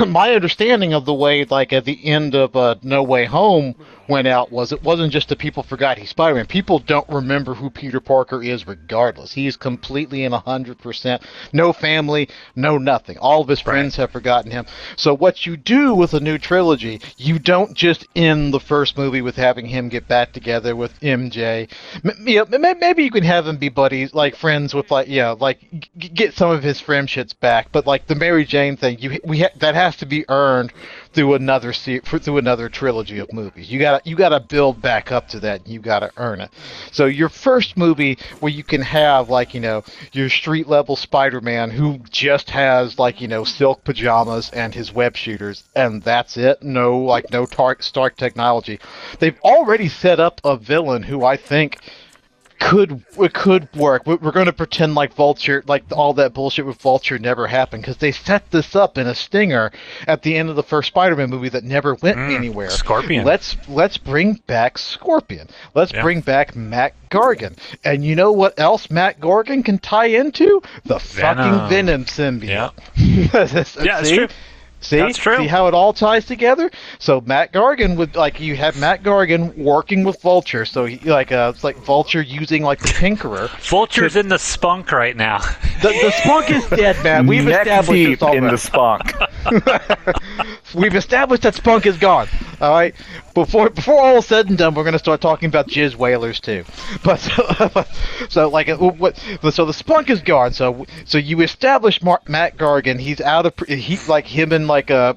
My understanding of the way, like at the end of No Way Home went out, was it wasn't just that people forgot he's Spider-Man. People don't remember who Peter Parker is regardless. He's completely and 100%. No family, no nothing. All of his friends have forgotten him. So what you do with a new trilogy, you don't just end the first movie with having him get back together with MJ. Maybe you can have him be buddies, like friends with, get some of his friendships back. But like the Mary Jane thing, that has to be earned through another trilogy of movies. You gotta build back up to that. You gotta earn it. So your first movie where you can have your street level Spider-Man who just has silk pajamas and his web shooters and that's it. No Stark technology. They've already set up a villain who I think could work. We're going to pretend like Vulture, like all that bullshit with Vulture never happened, because they set this up in a stinger at the end of the first Spider-Man movie that never went anywhere. Scorpion. Let's bring back Scorpion. Let's bring back Matt Gargan. And you know what else Matt Gargan can tie into? The fucking Venom symbiote. Yeah, that's true. See? That's true. See how it all ties together? So Matt Gargan would you have Matt Gargan working with Vulture. So it's like Vulture using the Tinkerer. Vulture's in the spunk right now. The spunk is dead, man. We've established deep in the spunk. We've established that spunk is gone. All right. Before all is said and done, we're going to start talking about jizz whalers too. But so the spunk is gone. So you establish Matt Gargan. He's out of him and like a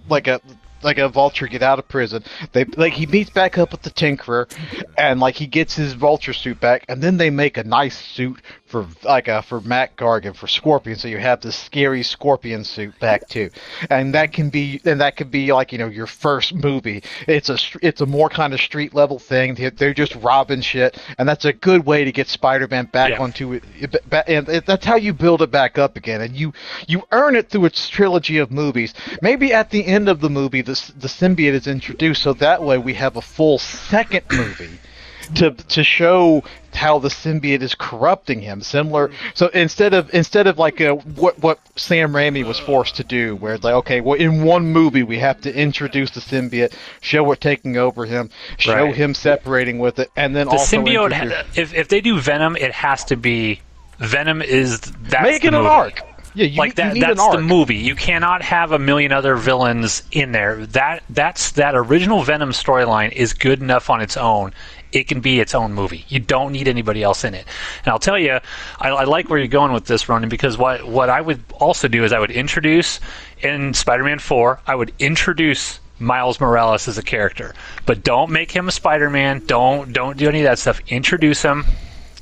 Vulture get out of prison. He meets back up with the Tinkerer, and he gets his Vulture suit back, and then they make a nice suit for Matt Gargan for Scorpion. So you have this scary Scorpion suit back too, and that could be your first movie. It's a more kind of street level thing. They're just robbing shit, and that's a good way to get Spider-Man back onto it. And that's how you build it back up again, and you earn it through its trilogy of movies. Maybe at the end of the movie, the symbiote is introduced, so that way we have a full second movie to show how the symbiote is corrupting him. Similar, so instead of what Sam Raimi was forced to do, where in one movie we have to introduce the symbiote, show it taking over him, show him separating with it, and then the also symbiote. If they do Venom, it has to be Venom is make it an arc. Yeah, that's the movie. You cannot have a million other villains in there. That original Venom storyline is good enough on its own. It can be its own movie. You don't need anybody else in it. And I'll tell you, I like where you're going with this, Ronan, because what I would also do is I would introduce in Spider-Man 4, I would introduce Miles Morales as a character, but don't make him a Spider-Man. Don't do any of that stuff. Introduce him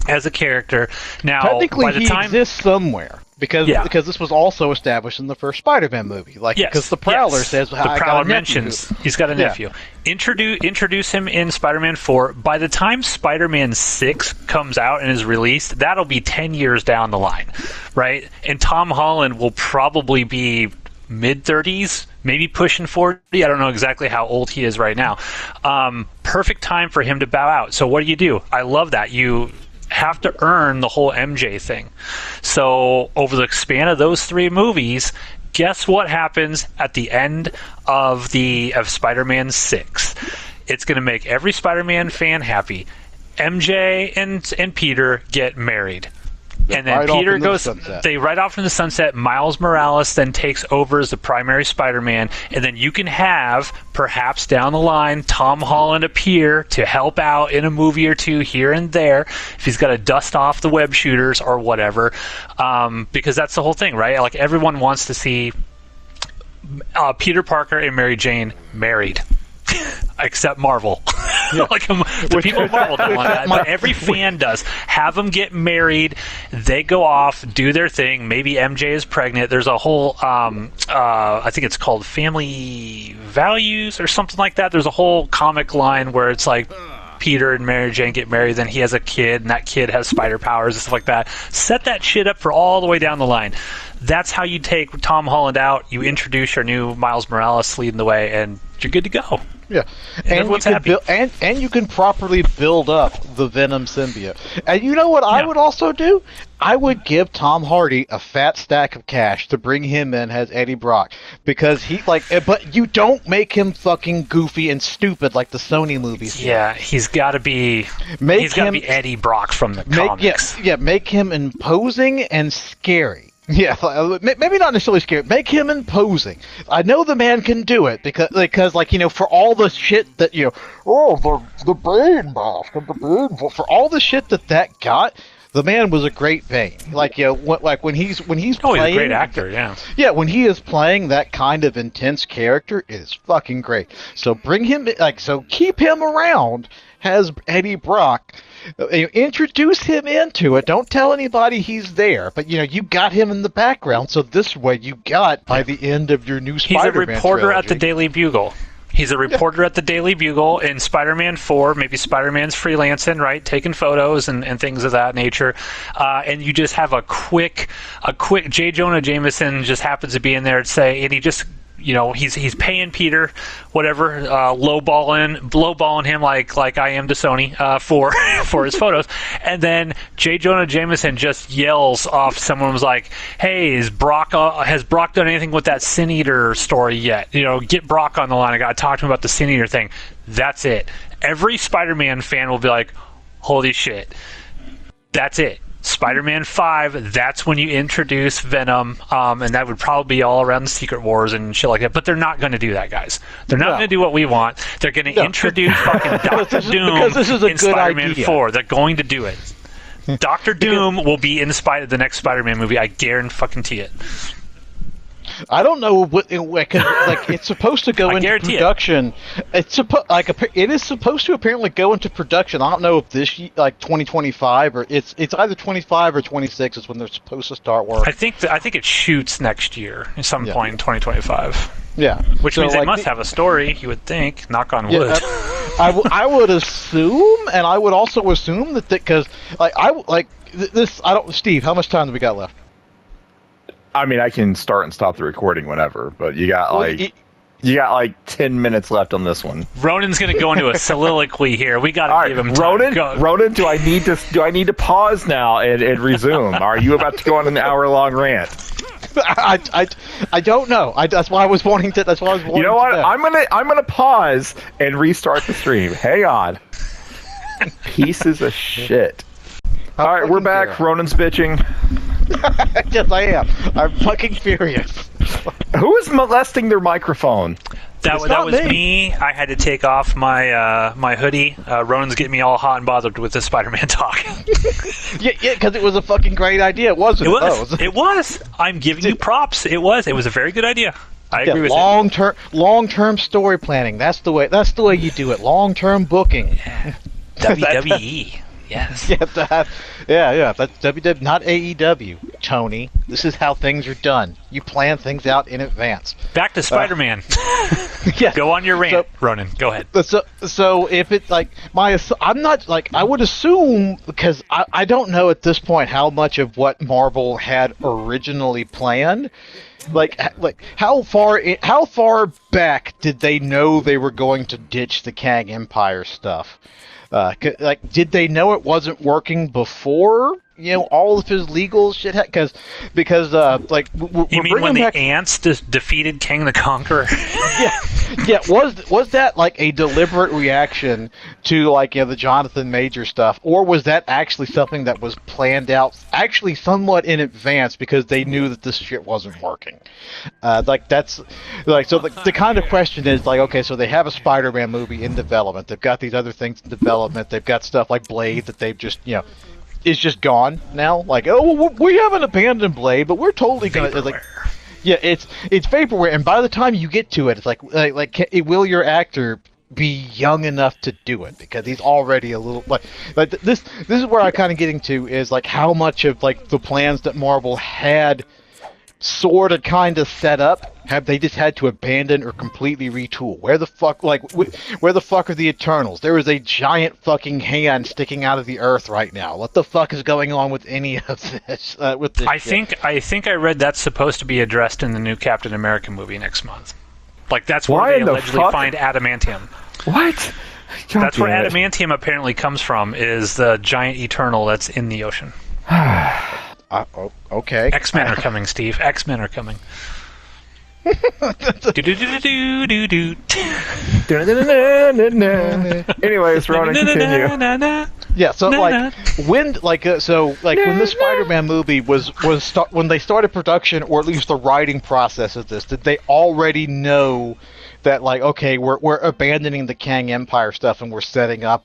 as a character. Now, technically, by the time exists somewhere. Because this was also established in the first Spider-Man movie. Because the Prowler says, the Prowler mentions he's got a nephew. Introduce him in Spider-Man 4. By the time Spider-Man 6 comes out and is released, that'll be 10 years down the line, right? And Tom Holland will probably be mid-30s, maybe pushing 40. I don't know exactly how old he is right now. Perfect time for him to bow out. So what do? I love that. You have to earn the whole MJ thing. So over the span of those 3 movies, guess what happens at the end of Spider-Man 6? It's going to make every Spider-Man fan happy. MJ and Peter get married. And then Peter goes, they ride off in the sunset. Miles Morales then takes over as the primary Spider-Man. And then you can have, perhaps down the line, Tom Holland appear to help out in a movie or 2 here and there, if he's got to dust off the web shooters or whatever. Because that's the whole thing, right? Like, everyone wants to see Peter Parker and Mary Jane married. Except Marvel. Yeah. The people at Marvel don't want that, but every fan does. Have them get married, they go off, do their thing, maybe MJ is pregnant. There's a whole, I think it's called Family Values or something like that. There's a whole comic line where it's like Peter and Mary Jane get married, then he has a kid, and that kid has spider powers and stuff like that. Set that shit up for all the way down the line. That's how you take Tom Holland out, you introduce your new Miles Morales leading the way, and you're good to go. Yeah, and you can properly build up the Venom symbiote. And you know what I would also do? I would give Tom Hardy a fat stack of cash to bring him in as Eddie Brock, because but you don't make him fucking goofy and stupid like the Sony movies. Yeah, he's got to be. He's got to be Eddie Brock from the comics. Make him imposing and scary. Yeah, maybe not necessarily scary. Make him imposing. I know the man can do it because for all the shit that the brain mask and the brain for all the shit that got, the man was a great Bane. When he's playing, he's a great actor. Yeah. Yeah, when he is playing that kind of intense character, it is fucking great. So bring him keep him around as Eddie Brock. Introduce him into it. Don't tell anybody he's there. But, you got him in the background, so this way you got, by the end of your new Spider-Man trilogy. He's a reporter trilogy. At the Daily Bugle. He's a reporter at the Daily Bugle in Spider-Man 4. Maybe Spider-Man's freelancing, right? Taking photos and things of that nature. And you just have a quick J. Jonah Jameson just happens to be in there and say, and he just... he's paying Peter, whatever, lowballing him like I am to Sony for his photos, and then J. Jonah Jameson just yells off. Someone was like, "Hey, has Brock done anything with that Sin Eater story yet? Get Brock on the line. I got to talk to him about the Sin Eater thing." That's it. Every Spider-Man fan will be like, "Holy shit, that's it." Spider-Man 5, that's when you introduce Venom, and that would probably be all around the Secret Wars and shit like that. But they're not going to do that, guys. They're not going to do what we want. They're going to introduce fucking Doctor Doom in Spider-Man 4. They're going to do it. Doctor Doom will be in the next Spider-Man movie. I guarantee it. I don't know what it's supposed to go into production. It is supposed to apparently go into production. I don't know if this 2025 or it's either 25 or 26 is when they're supposed to start work. I think it shoots next year at some point in 2025. Yeah, which means they must have a story. You would think. Knock on wood. I would assume, and I would also assume that because Steve, how much time do we got left? I mean, I can start and stop the recording whenever, but you got 10 minutes left on this one. Ronan's going to go into a soliloquy here. We got to give him time. Ronan, do I need to pause now and resume? Are you about to go on an hour-long rant? I don't know. That's why I was wanting to. That's why I was wanting. You know what? I'm gonna pause and restart the stream. Hang on. Pieces of shit. All right, we're back. Ronan's bitching. Yes, I am. I'm fucking furious. Who is molesting their microphone? That was me. I had to take off my hoodie. Ronan's getting me all hot and bothered with this Spider-Man talk. yeah, because it was a fucking great idea, wasn't it? It was. I'm giving you props. It was a very good idea. I agree with long-term story planning. That's the way you do it. Long-term booking. WWE. Yes. Yeah, that's WWE, not AEW, Tony. This is how things are done. You plan things out in advance. Back to Spider-Man. Yeah. Go on your rant, Ronan. Go ahead. So if it's like I'm not like I would assume, because I don't know at this point how much of what Marvel had originally planned. Like how far back did they know they were going to ditch the Kang Empire stuff? Did they know it wasn't working before? All of his legal shit. Because you mean when the ants defeated Kang the Conqueror? Yeah. Was that like a deliberate reaction to the Jonathan Major stuff, or was that actually something that was planned out, actually somewhat in advance, because they knew that this shit wasn't working? The kind of question is okay, so they have a Spider-Man movie in development. They've got these other things in development. They've got stuff like Blade that they've just is just gone now. We haven't abandoned Blade, but we're totally gonna it's vaporware. And by the time you get to it, it's will your actor be young enough to do it? Because he's already a little this is where I kind of getting to is how much of the plans that Marvel had sort of kind of set up have they just had to abandon or completely retool? Where the fuck where the fuck are the Eternals? There is a giant fucking hand sticking out of the earth right now. What the fuck is going on with any of this? I think I read that's supposed to be addressed in the new Captain America movie next month. That's where they allegedly find adamantium. What? That's where adamantium apparently comes from, is the giant Eternal that's in the ocean. Okay. X-Men are coming, Steve. X-Men are coming. Anyways, Ronan, continue. Yeah, so when the Spider-Man movie when they started production, or at least the writing process of this, did they already know that okay, we're abandoning the Kang Empire stuff and we're setting up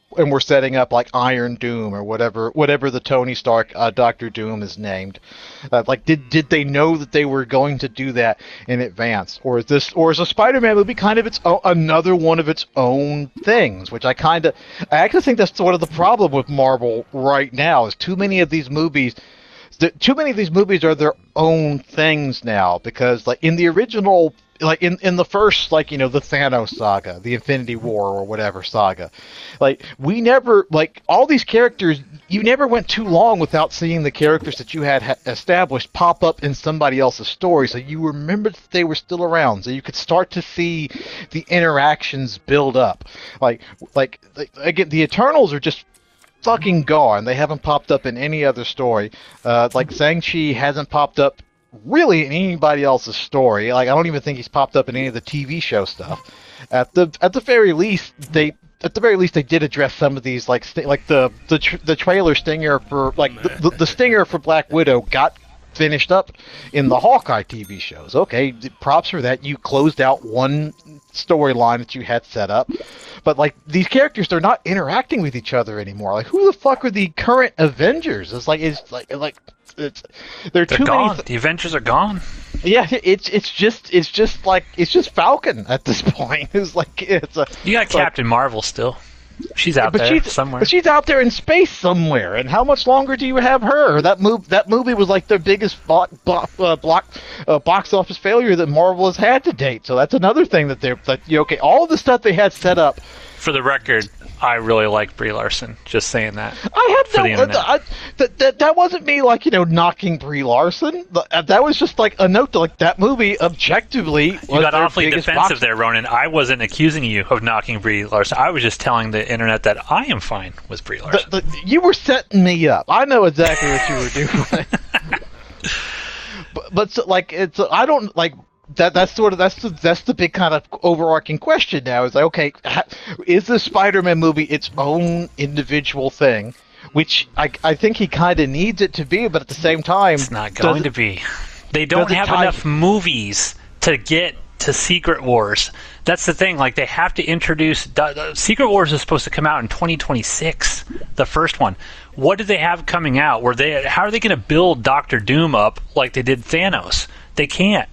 Iron Doom or whatever the Tony Stark Doctor Doom is named? Did they know that they were going to do that in advance, or is a Spider-Man movie kind of another one of its own things? Which I actually think that's sort of the problem with Marvel right now, is too many of these movies are their own things now, because in the original, in the first, the Thanos saga, the Infinity War or whatever saga, we never, all these characters, you never went too long without seeing the characters that you had established pop up in somebody else's story, so you remembered that they were still around, so you could start to see the interactions build up. Again, the Eternals are just fucking gone. They haven't popped up in any other story. Shang-Chi hasn't popped up really in anybody else's story. I don't even think he's popped up in any of the TV show stuff. At the very least, they did address some of these, the trailer stinger for the stinger for Black Widow got finished up in the Hawkeye TV shows. Okay, props for that. You closed out one storyline that you had set up. But these characters, they're not interacting with each other anymore. Who the fuck are the current Avengers? They're too gone. many. The Avengers are gone. Yeah, it's just Falcon at this point. You got Captain Marvel still. She's out there somewhere. But she's out there in space somewhere. And how much longer do you have her? That movie was their biggest box office failure that Marvel has had to date. So that's another thing that all of the stuff they had set up. For the record, I really like Brie Larson. Just saying that. That wasn't me knocking Brie Larson. That was just a note to that movie objectively. You got awfully defensive there, Ronan. I wasn't accusing you of knocking Brie Larson. I was just telling the internet that I am fine with Brie Larson. You were setting me up. I know exactly what you were doing. but I don't that's the big kind of overarching question now. Is okay, is the Spider-Man movie its own individual thing? Which I think he kind of needs it to be, but at the same time, it's not going to be. They don't have enough movies to get to Secret Wars. That's the thing. They have to introduce Secret Wars is supposed to come out in 2026. The first one. What do they have coming out? How are they going to build Doctor Doom up like they did Thanos? They can't.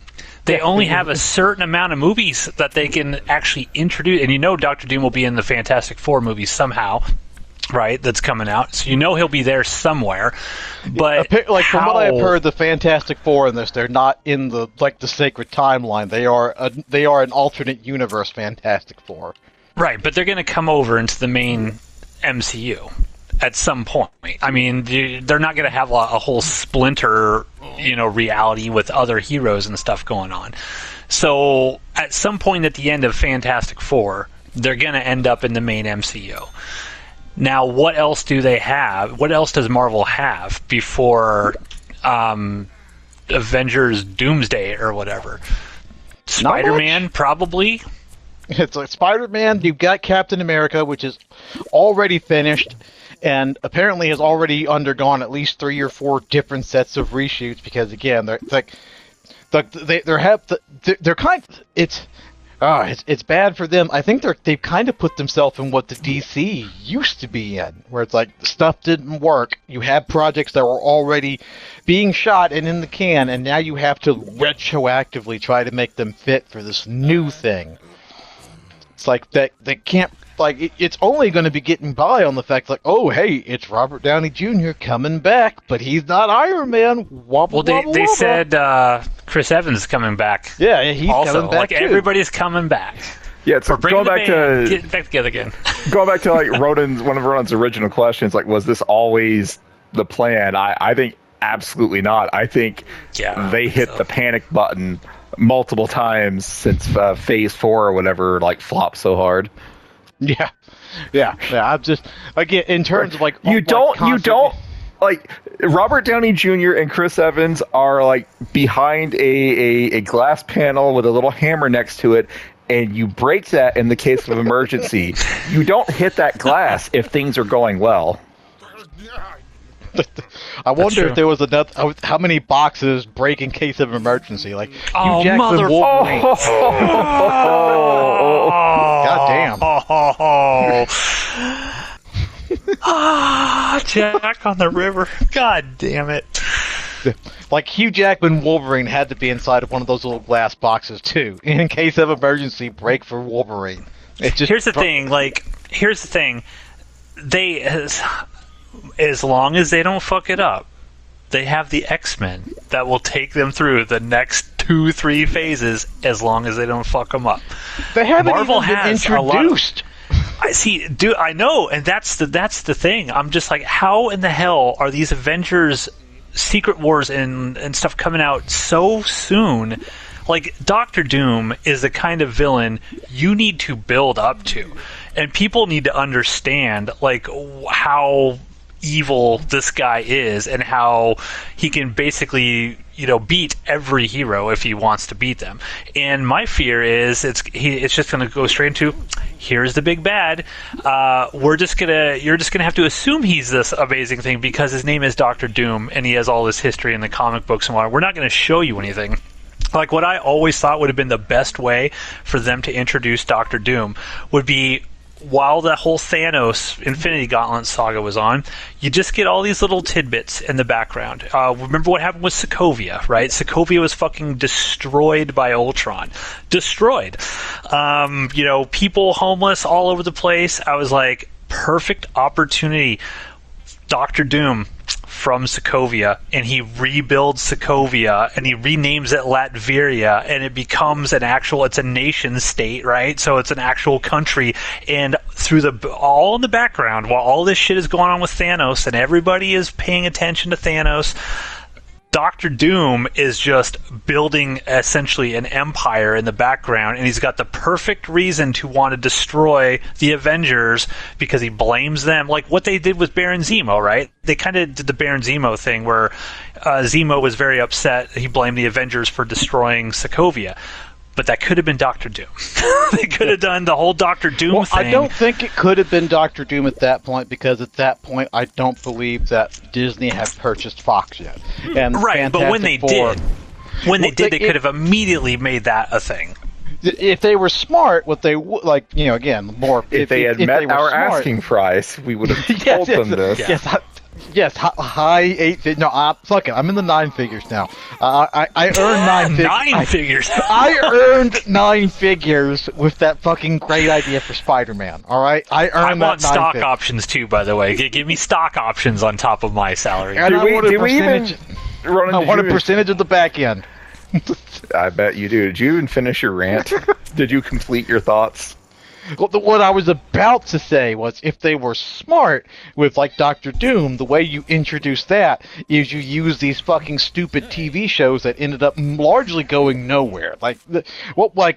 They only have a certain amount of movies that they can actually introduce. And Doctor Doom will be in the Fantastic Four movies somehow. right, that's coming out. So you know he'll be there somewhere. But like from what I've heard, the Fantastic Four in this, they're not in the sacred timeline. They are an alternate universe Fantastic Four. Right, but they're going to come over into the main MCU at some point. I mean, they're not going to have a whole splinter, reality with other heroes and stuff going on. So at some point at the end of Fantastic Four, they're going to end up in the main MCU. Now, what else do they have? What else does Marvel have before Avengers Doomsday or whatever? Spider-Man, probably. It's like Spider-Man, you've got Captain America, which is already finished, and apparently has already undergone at least 3 or 4 different sets of reshoots, because again, it's bad for them. I think they've kind of put themselves in what the DC used to be in, where it's like stuff didn't work. You had projects that were already being shot and in the can, and now you have to retroactively try to make them fit for this new thing. It's like that they can't, like, it's only going to be getting by on the fact, like, oh, hey, it's Robert Downey Jr. coming back, but he's not Iron Man. They said Chris Evans is coming back. Yeah, he's also coming back too. Everybody's coming back. Yeah, it's going back to get back together again. Going back to like one of Rodan's original questions, like, was this always the plan? I think absolutely not. I think they hit the panic button multiple times since Phase 4 or whatever, like, flopped so hard. Yeah. I'm just, again, in terms of like you don't like Robert Downey Jr. and Chris Evans are like behind a glass panel with a little hammer next to it, and you break that in the case of emergency. You don't hit that glass if things are going well. I wonder if there was enough. How many boxes break in case of emergency? Like, oh, Hugh Jackman, Wolverine. God damn. Jack on the river. God damn it. Like, Hugh Jackman, Wolverine had to be inside of one of those little glass boxes too, in case of emergency. Break for Wolverine. Here's the thing. As long as they don't fuck it up, they have the X-Men that will take them through the next 2-3 phases as long as they don't fuck them up. They haven't Marvel even been introduced. I see, dude. I know, and that's the thing. I'm just like, how in the hell are these Avengers Secret Wars and stuff coming out so soon? Like, Doctor Doom is the kind of villain you need to build up to, and people need to understand like how evil this guy is and how he can basically beat every hero if he wants to beat them. And my fear is it's just going to go straight into, here's the big bad. You're just gonna have to assume he's this amazing thing because his name is Doctor Doom and he has all this history in the comic books and whatnot. We're not going to show you anything. Like, what I always thought would have been the best way for them to introduce Doctor Doom would be, while the whole Thanos Infinity Gauntlet saga was on, you just get all these little tidbits in the background. Remember what happened with Sokovia, right? Sokovia was fucking destroyed by Ultron. Destroyed. People homeless all over the place. I was like, perfect opportunity. Dr. Doom from Sokovia, and he rebuilds Sokovia, and he renames it Latveria, and it becomes it's a nation state, right? So it's an actual country, and all in the background, while all this shit is going on with Thanos, and everybody is paying attention to Thanos, Doctor Doom is just building essentially an empire in the background, and he's got the perfect reason to want to destroy the Avengers because he blames them, like what they did with Baron Zemo, right? They kind of did the Baron Zemo thing where Zemo was very upset. He blamed the Avengers for destroying Sokovia. But that could have been Doctor Doom. They could have done the whole Doctor Doom thing. I don't think it could have been Doctor Doom at that point, because at that point, I don't believe that Disney had purchased Fox yet. And right, but when they did, they could have immediately made that a thing. If they were smart, what they would, if they had met our asking price, we would have told them this. Yes, Yes, high 8. No, fuck it. I'm in the 9 figures now. I earned 9 figures. 9 figures. I earned 9 figures with that fucking great idea for Spider-Man. All right, I want stock options too. By the way, give me stock options on top of my salary. And I want a percentage of the back end. I bet you do. Did you even finish your rant? Did you complete your thoughts? Well, what I was about to say was, if they were smart with, like, Doctor Doom, the way you introduce that is you use these fucking stupid TV shows that ended up largely going nowhere. Like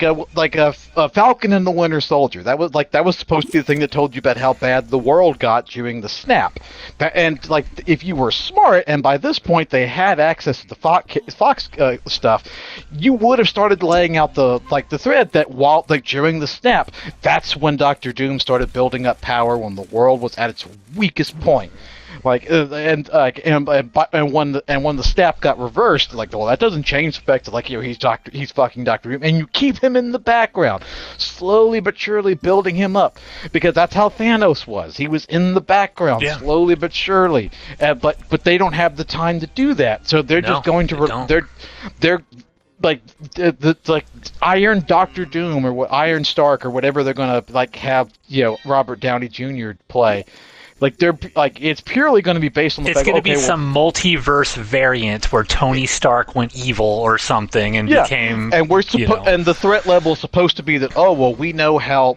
a Falcon and the Winter Soldier. That was supposed to be the thing that told you about how bad the world got during the snap. And like, if you were smart, and by this point they had access to the Fox stuff, you would have started laying out the thread that while during the snap, that's when Doctor Doom started building up power when the world was at its weakest point. And when the snap got reversed, that doesn't change the fact that he's fucking Doctor Doom, and you keep him in the background, slowly but surely building him up, because that's how Thanos was. He was in the background, slowly but surely. But they don't have the time to do that, so they're just going to they're like Iron Doctor Doom or Iron Stark or whatever they're gonna have Robert Downey Jr. play. It's purely going to be based on the fact. It's going to be some multiverse variant where Tony Stark went evil or something and became. And and the threat level is supposed to be that we know how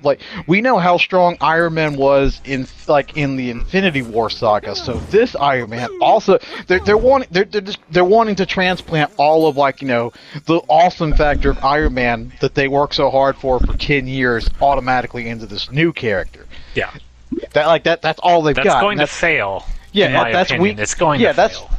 strong Iron Man was in the Infinity War saga. So this Iron Man also they're wanting to transplant all of the awesome factor of Iron Man that they worked so hard for 10 years automatically into this new character. Yeah. That's all they've got. That's going to fail. Yeah, in my that's opinion. weak. It's going to fail.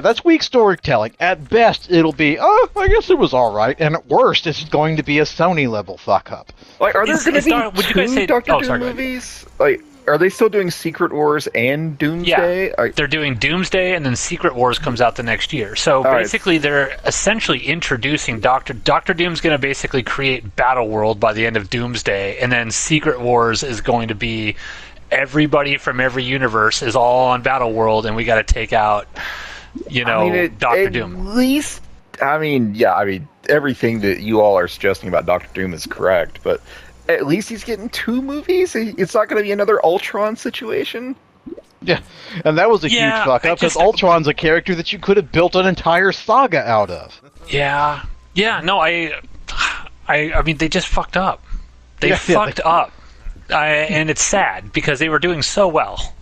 That's weak storytelling. At best, it'll be, I guess it was all right, and at worst, it's going to be a Sony level fuck up. Are there going to be two Doctor Doom movies? Are they still doing Secret Wars and Doomsday? Yeah, they're doing Doomsday, and then Secret Wars comes out the next year. So basically, they're essentially introducing Doctor Doom's going to basically create Battle World by the end of Doomsday, and then Secret Wars is going to be everybody from every universe is all on Battle World, and we got to take out, Doctor Doom. At least, everything that you all are suggesting about Doctor Doom is correct, but at least he's getting 2 movies. It's not going to be another Ultron situation. Yeah, and that was a huge fuck up, because Ultron's a character that you could have built an entire saga out of. Yeah. No, I mean, they just fucked up. They fucked up. And it's sad because they were doing so well.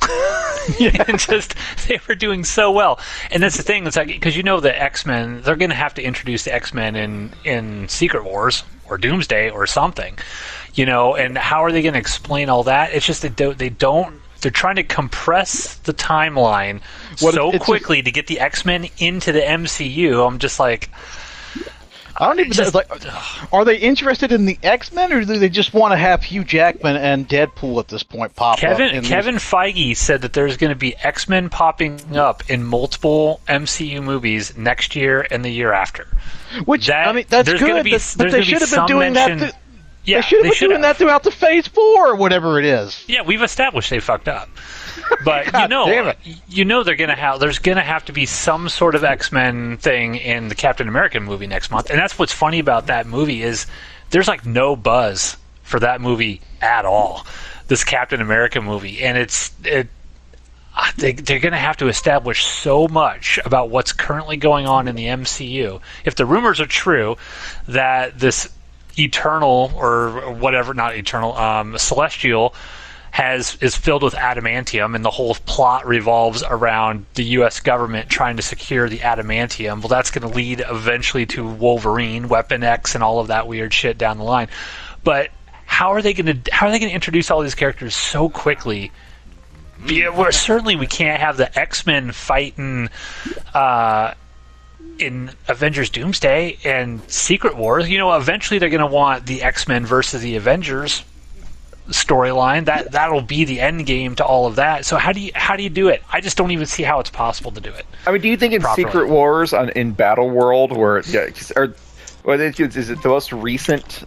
They were doing so well. And that's the thing. It's because the X-Men, they're going to have to introduce the X-Men in Secret Wars or Doomsday or something. And how are they going to explain all that? It's just that they're trying to compress the timeline quickly to get the X-Men into the MCU. I'm just like, I don't even know. Are they interested in the X-Men, or do they just want to have Hugh Jackman and Deadpool at this point pop up? Kevin Feige said that there's going to be X-Men popping up in multiple MCU movies next year and the year after. That's good. But they should have been doing that. They should have been doing that throughout the Phase 4 or whatever it is. Yeah, we've established they fucked up. But damn it. there's gonna have to be some sort of X-Men thing in the Captain America movie next month. And that's what's funny about that movie is there's no buzz for that movie at all. This Captain America movie, and they're gonna have to establish so much about what's currently going on in the MCU. If the rumors are true that this Eternal or whatever, not Eternal, Celestial is filled with adamantium, and the whole plot revolves around the U.S. government trying to secure the adamantium. Well, that's going to lead eventually to Wolverine, Weapon X, and all of that weird shit down the line. But how are they going to introduce all these characters so quickly? Certainly we can't have the X-Men fighting in Avengers Doomsday and Secret Wars. Eventually they're going to want the X-Men versus the Avengers storyline. That'll be the end game to all of that. So how do you do it? I just don't even see how it's possible to do it. I mean, do you think in properly? Secret Wars in Battle World, is it the most recent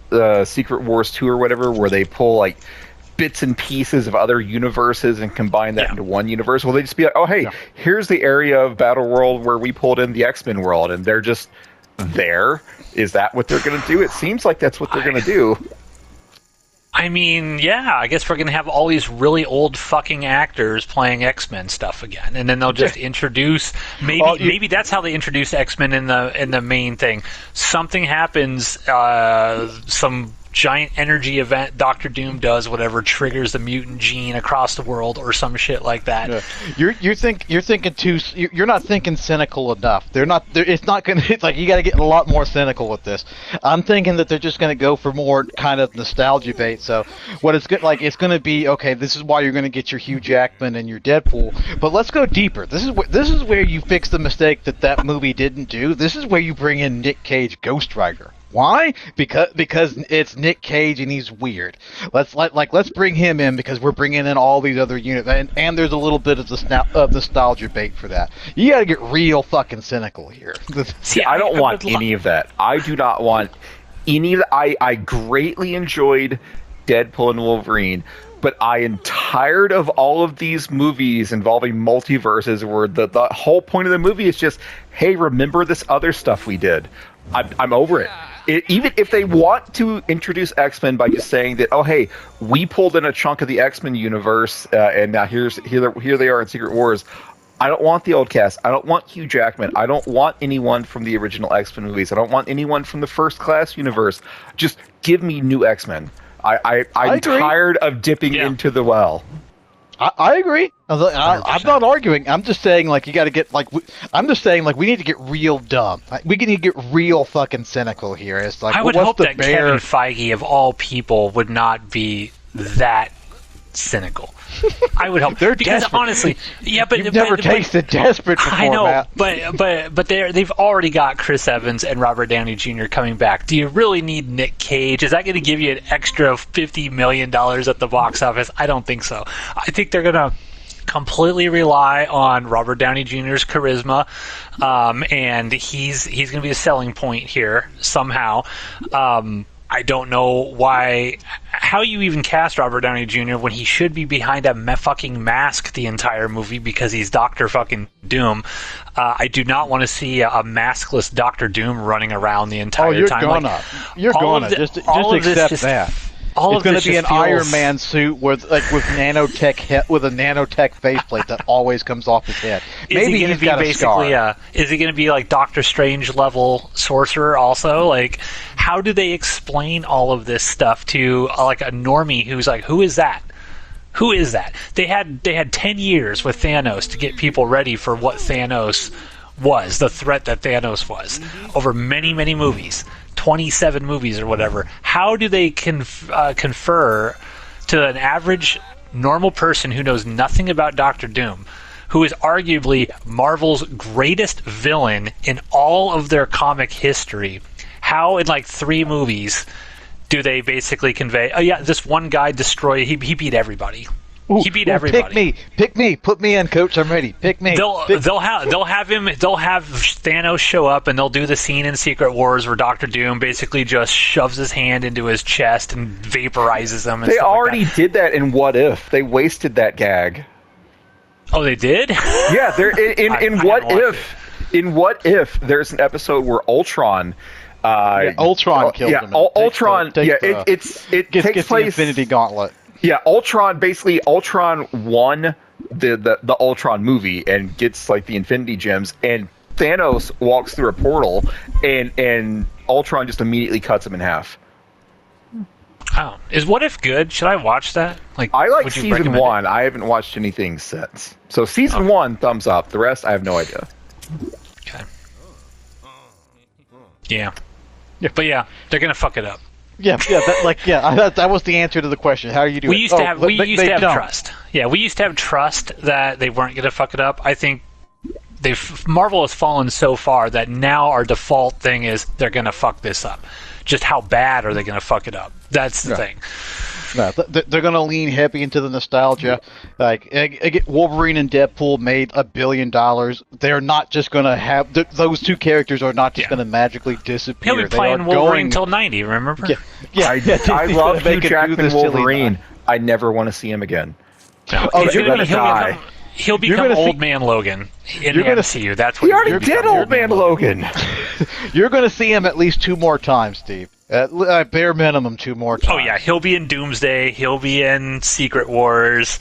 Secret Wars 2 or whatever, where they pull bits and pieces of other universes and combine that into one universe? Will they just be like, oh, hey, here's the area of Battle World where we pulled in the X-Men world, and they're just there? Is that what they're going to do? It seems like that's what they're going to do. I mean, yeah, I guess we're going to have all these really old fucking actors playing X-Men stuff again, and then they'll just introduce maybe that's how they introduce X-Men in the main thing. Something happens, some giant energy event, Doctor Doom does whatever, triggers the mutant gene across the world or some shit like that. Yeah. You're thinking too. You're not thinking cynical enough. It's not gonna. It's like you got to get a lot more cynical with this. I'm thinking that they're just gonna go for more kind of nostalgia bait. So what it's good like it's gonna be okay. This is why you're gonna get your Hugh Jackman and your Deadpool. But let's go deeper. This is where you fix the mistake that movie didn't do. This is where you bring in Nick Cage, Ghost Rider. Why? Because it's Nick Cage and he's weird. Let's bring him in because we're bringing in all these other units, and there's a little bit of nostalgia bait for that. You got to get real fucking cynical here. See, I don't want any of that. I do not want any of that. I greatly enjoyed Deadpool and Wolverine, but I am tired of all of these movies involving multiverses where the whole point of the movie is just, hey, remember this other stuff we did. I'm over it. Even if they want to introduce X-Men by just saying that, oh, hey, we pulled in a chunk of the X-Men universe, and now here they are in Secret Wars. I don't want the old cast. I don't want Hugh Jackman. I don't want anyone from the original X-Men movies. I don't want anyone from the First Class universe. Just give me new X-Men. I'm tired of dipping into the well. I agree. I'm not arguing. I'm just saying, like, you got to get, like, I'm just saying, like, we need to get real dumb. We need to get real fucking cynical here. It's like, I would hope that Kevin Feige, of all people, would not be that cynical. I would hope. They're because desperate. Honestly, yeah, but you've never tasted desperate before. I know, Matt. but they've already got Chris Evans and Robert Downey Jr. coming back. Do you really need Nick Cage? Is that going to give you an extra $50 million at the box office? I don't think so. I think they're going to completely rely on Robert Downey Jr.'s charisma, and he's going to be a selling point here somehow. I don't know how you even cast Robert Downey Jr. when he should be behind a fucking mask the entire movie because he's Dr. fucking Doom. I do not want to see a maskless Dr. Doom running around the entire time. You're gonna. Just accept that. It's going to be an Iron Man suit with nanotech with a nanotech faceplate that always comes off his head. Maybe he's got a scar. Is he going to be like Doctor Strange level sorcerer also? Like, how do they explain all of this stuff to like a normie who's like, who is that? Who is that? They had 10 years with Thanos to get people ready for what Thanos was, the threat that Thanos was, over many, many movies. 27 movies or whatever. How do they confer to an average normal person who knows nothing about Doctor Doom, who is arguably Marvel's greatest villain in all of their comic history? How in like 3 movies do they basically convey, oh yeah, this one guy destroyed, he beat everybody. He beat everybody. Pick me. Put me in, coach. I'm ready. Pick me. They'll have Thanos show up, and they'll do the scene in Secret Wars where Doctor Doom basically just shoves his hand into his chest and vaporizes him. They already did that in What If. They wasted that gag. Oh, they did? Yeah, in What If. In What If, there's an episode where Ultron. Ultron killed him. Ultron. It takes place. The Infinity Gauntlet. Yeah, Ultron won the Ultron movie and gets like the Infinity Gems, and Thanos walks through a portal and Ultron just immediately cuts him in half. Oh, is What If good? Should I watch that? I like season 1. I haven't watched anything since. So season 1, thumbs up. The rest, I have no idea. Okay. Yeah. But yeah, they're gonna fuck it up. That was the answer to the question. How are you doing? We used to have trust. Yeah, we used to have trust that they weren't going to fuck it up. I think Marvel has fallen so far that now our default thing is they're going to fuck this up. Just how bad are they going to fuck it up? That's the thing. No, they're going to lean heavy into the nostalgia. Like Wolverine and Deadpool made $1 billion. They're not just going to have those two characters are not just going to magically disappear. He'll be playing Wolverine until 90. Remember? I love Hugh Jackman Wolverine. I never want to see him again. No, he'll become Old Man Logan in the MCU. That's what he already did. Old Man Logan. You're going to see him at least 2 more times, Steve. At bare minimum, 2 more times. Oh yeah, he'll be in Doomsday. He'll be in Secret Wars,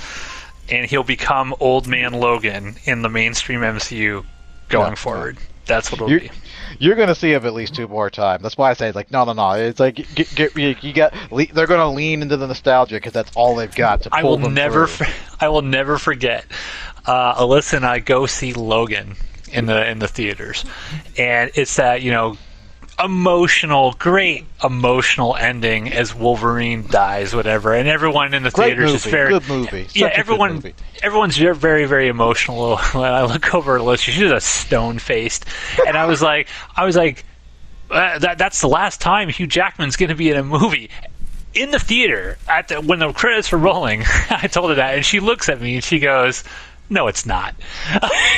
and he'll become Old Man Logan in the mainstream MCU going forward. That's what it'll be. You're going to see him at least 2 more times. That's why I say, like, no. It's like, they're going to lean into the nostalgia because that's all they've got to pull them through. I will never forget. Alyssa and I go see Logan in the theaters, and it's that great emotional ending as Wolverine dies, whatever, and everyone in the theaters is very good movie. Everyone's very, very emotional. When I look over at Alyssa, she's just stone-faced, and I was like, that's the last time Hugh Jackman's going to be in a movie. In the theater, when the credits were rolling, I told her that, and she looks at me and she goes, "No, it's not."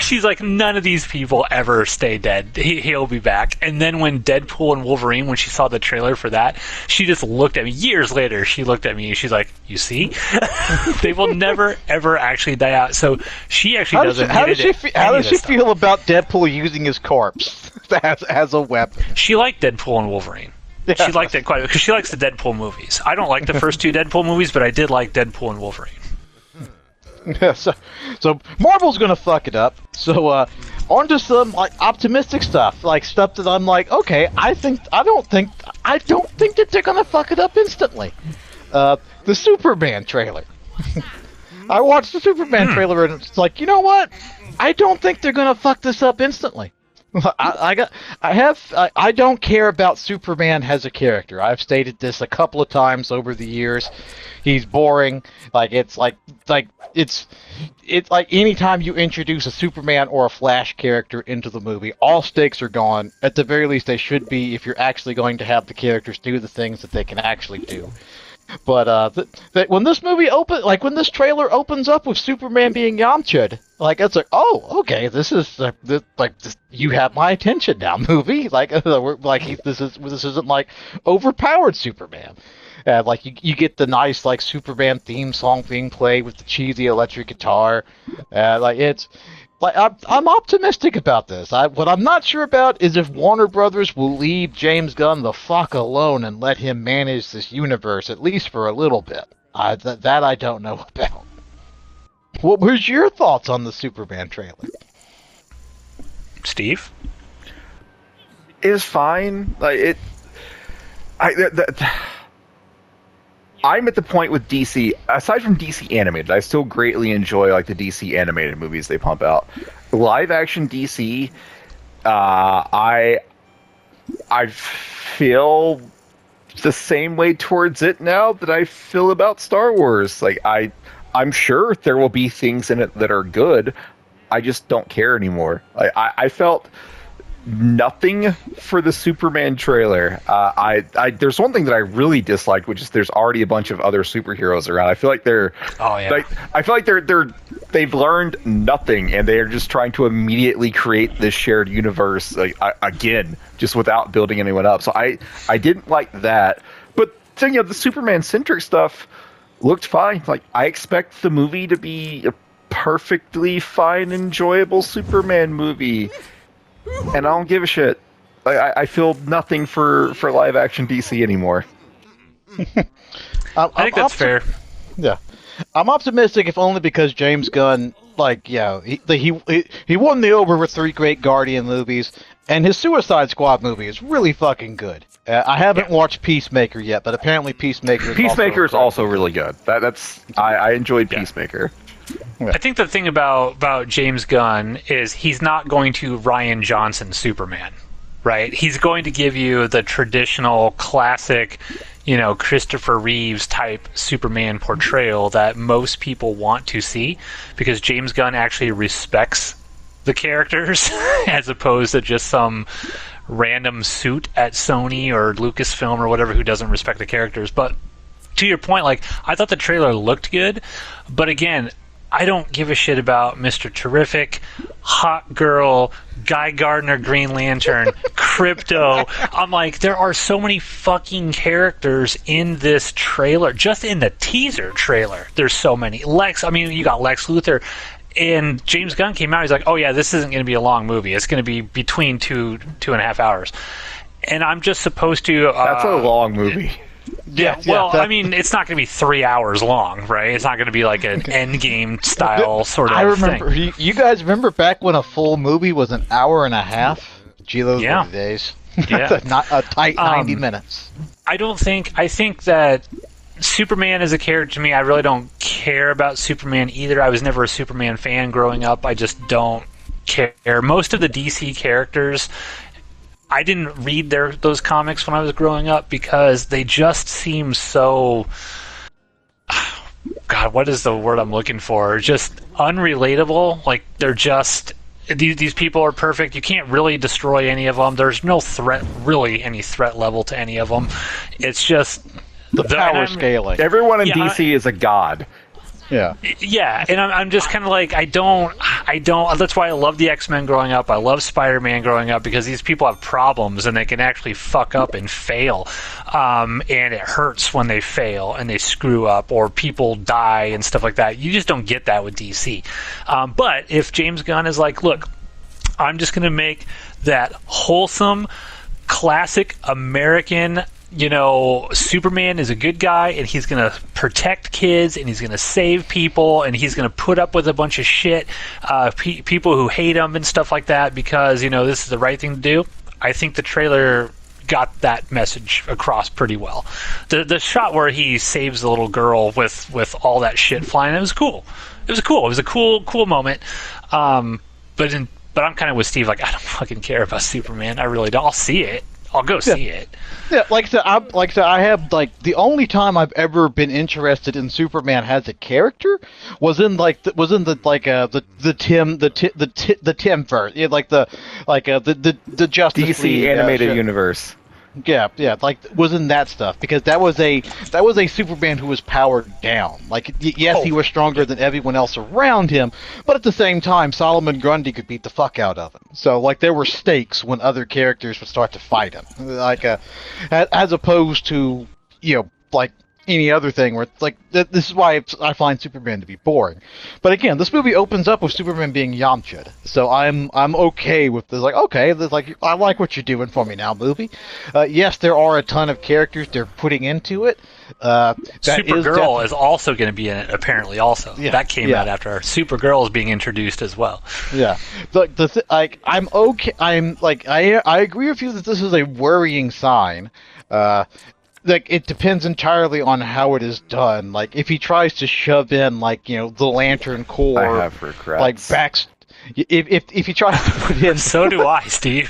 She's like, "None of these people ever stay dead. He'll be back." And then when Deadpool and Wolverine, when she saw the trailer for that, she just looked at me. Years later, she looked at me and she's like, "You see? They will never, ever actually die out." So she actually doesn't. How does she feel about Deadpool using his corpse as a weapon? She liked Deadpool and Wolverine. Yeah. She liked it quite a bit because she likes the Deadpool movies. I don't like the first 2 Deadpool movies, but I did like Deadpool and Wolverine. Yeah, so Marvel's gonna fuck it up. So on to some optimistic stuff, stuff that I'm like, okay, I don't think that they're gonna fuck it up instantly. The Superman trailer. I watched the Superman trailer and it's like, you know what? I don't think they're gonna fuck this up instantly. I don't care about Superman as a character. I've stated this a couple of times over the years. He's boring. It's like anytime you introduce a Superman or a Flash character into the movie, all stakes are gone. At the very least, they should be if you're actually going to have the characters do the things that they can actually do. But when this movie when this trailer opens up with Superman being Yamcha'd, it's like, oh, okay, this is you have my attention now, movie. This isn't like overpowered Superman. You get the nice Superman theme song being played with the cheesy electric guitar. I'm optimistic about this. What I'm not sure about is if Warner Brothers will leave James Gunn the fuck alone and let him manage this universe, at least for a little bit. That I don't know about. What was your thoughts on the Superman trailer? Steve? It was fine. I'm at the point with DC, aside from DC animated, I still greatly enjoy the DC animated movies they pump out. Live action DC, I feel the same way towards it now that I feel about Star Wars. I'm sure there will be things in it that are good. I just don't care anymore. I felt nothing for the Superman trailer. There's one thing that I really disliked, which is there's already a bunch of other superheroes around. I feel like they've learned nothing, and they are just trying to immediately create this shared universe again, just without building anyone up. So I didn't like that. But the Superman centric stuff looked fine. I expect the movie to be a perfectly fine, enjoyable Superman movie. And I don't give a shit. I feel nothing for live action DC anymore. I think that's fair. Yeah, I'm optimistic, if only because James Gunn, he won me over with 3 great Guardian movies, and his Suicide Squad movie is really fucking good. I haven't watched Peacemaker yet, but apparently Peacemaker is also really good. I enjoyed Peacemaker. I think the thing about James Gunn is he's not going to Rian Johnson Superman, right? He's going to give you the traditional classic, Christopher Reeves type Superman portrayal that most people want to see, because James Gunn actually respects the characters as opposed to just some random suit at Sony or Lucasfilm or whatever who doesn't respect the characters. But to your point, I thought the trailer looked good, but again, I don't give a shit about Mr. Terrific, Hot Girl, Guy Gardner, Green Lantern, Crypto. I'm like, there are so many fucking characters in this trailer. Just in the teaser trailer, there's so many. You got Lex Luthor. And James Gunn came out, he's like, oh yeah, this isn't going to be a long movie. It's going to be between 2.5 hours. And I'm just supposed to... That's a long movie. It's not going to be 3 hours long, right? It's not going to be like an Endgame style sort of I remember, thing. You guys remember back when a full movie was an hour and a half? Gee, those were the days. Yeah. Not a tight 90 minutes. I think that Superman is a character to me. I really don't care about Superman either. I was never a Superman fan growing up. I just don't care. Most of the DC characters, I didn't read those comics when I was growing up because they just seem so... God, what is the word I'm looking for? Just unrelatable. Like, they're just... These people are perfect. You can't really destroy any of them. There's no threat, really, any threat level to any of them. It's just... The power scaling. Everyone in DC is a god. Yeah. Yeah, and I'm just kind of like, I don't, that's why I love the X-Men growing up. I love Spider-Man growing up because these people have problems and they can actually fuck up and fail. And it hurts when they fail and they screw up or people die and stuff like that. You just don't get that with DC. But if James Gunn is like, look, I'm just going to make that wholesome, classic American... Superman is a good guy, and he's going to protect kids, and he's going to save people, and he's going to put up with a bunch of shit, people who hate him and stuff like that, because, this is the right thing to do. I think the trailer got that message across pretty well. The shot where he saves the little girl with all that shit flying, it was cool. It was a cool moment. But I'm kind of with Steve, like, I don't fucking care about Superman. I really don't. I'll see it. I'll go see it. Yeah, like I said, I have the only time I've ever been interested in Superman as a character was in the Tim verse, the Justice DC League, animated universe. Yeah, was in that stuff because that was a Superman who was powered down. He was stronger than everyone else around him, but at the same time, Solomon Grundy could beat the fuck out of him. So there were stakes when other characters would start to fight him, as opposed to any other thing where this is why I find Superman to be boring. But again, this movie opens up with Superman being Yamcha'd, so I'm okay with this. I like what you're doing for me now, movie. Yes, there are a ton of characters they're putting into it. Supergirl is also going to be in it, apparently. Also, that came out after Supergirl is being introduced as well. Yeah, I'm okay. I agree with you that this is a worrying sign. It depends entirely on how it is done. If he tries to shove in, the Lantern Corps, I have regrets. If he tries to put in, so do I, Steve.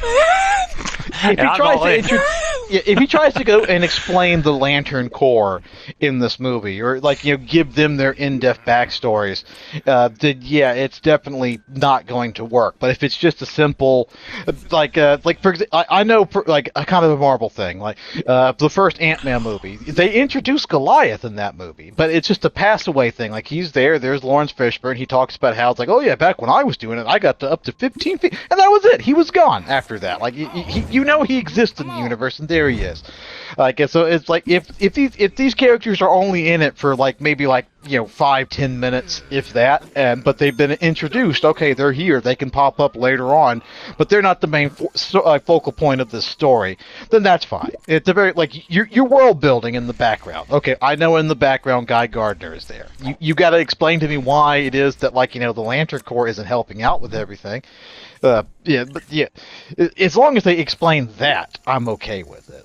If he tries to go and explain the Lantern Corps in this movie, or give them their in-depth backstories, then it's definitely not going to work. But if it's just a simple, for example, I know a kind of a Marvel thing, the first Ant-Man movie, they introduced Goliath in that movie, but it's just a pass-away thing. He's there's Lawrence Fishburne, he talks about how it's back when I was doing it, I got to up to 15 feet, and that was it. He was gone after that. He exists in the universe, and there he is. So it's if these characters are only in it for maybe 5-10 minutes, if that, but they've been introduced. Okay, they're here. They can pop up later on, but they're not the main focal point of this story. Then that's fine. It's a very your world building in the background. Okay, I know in the background Guy Gardner is there. You got to explain to me why it is that the Lantern Corps isn't helping out with everything. As long as they explain that, I'm okay with it.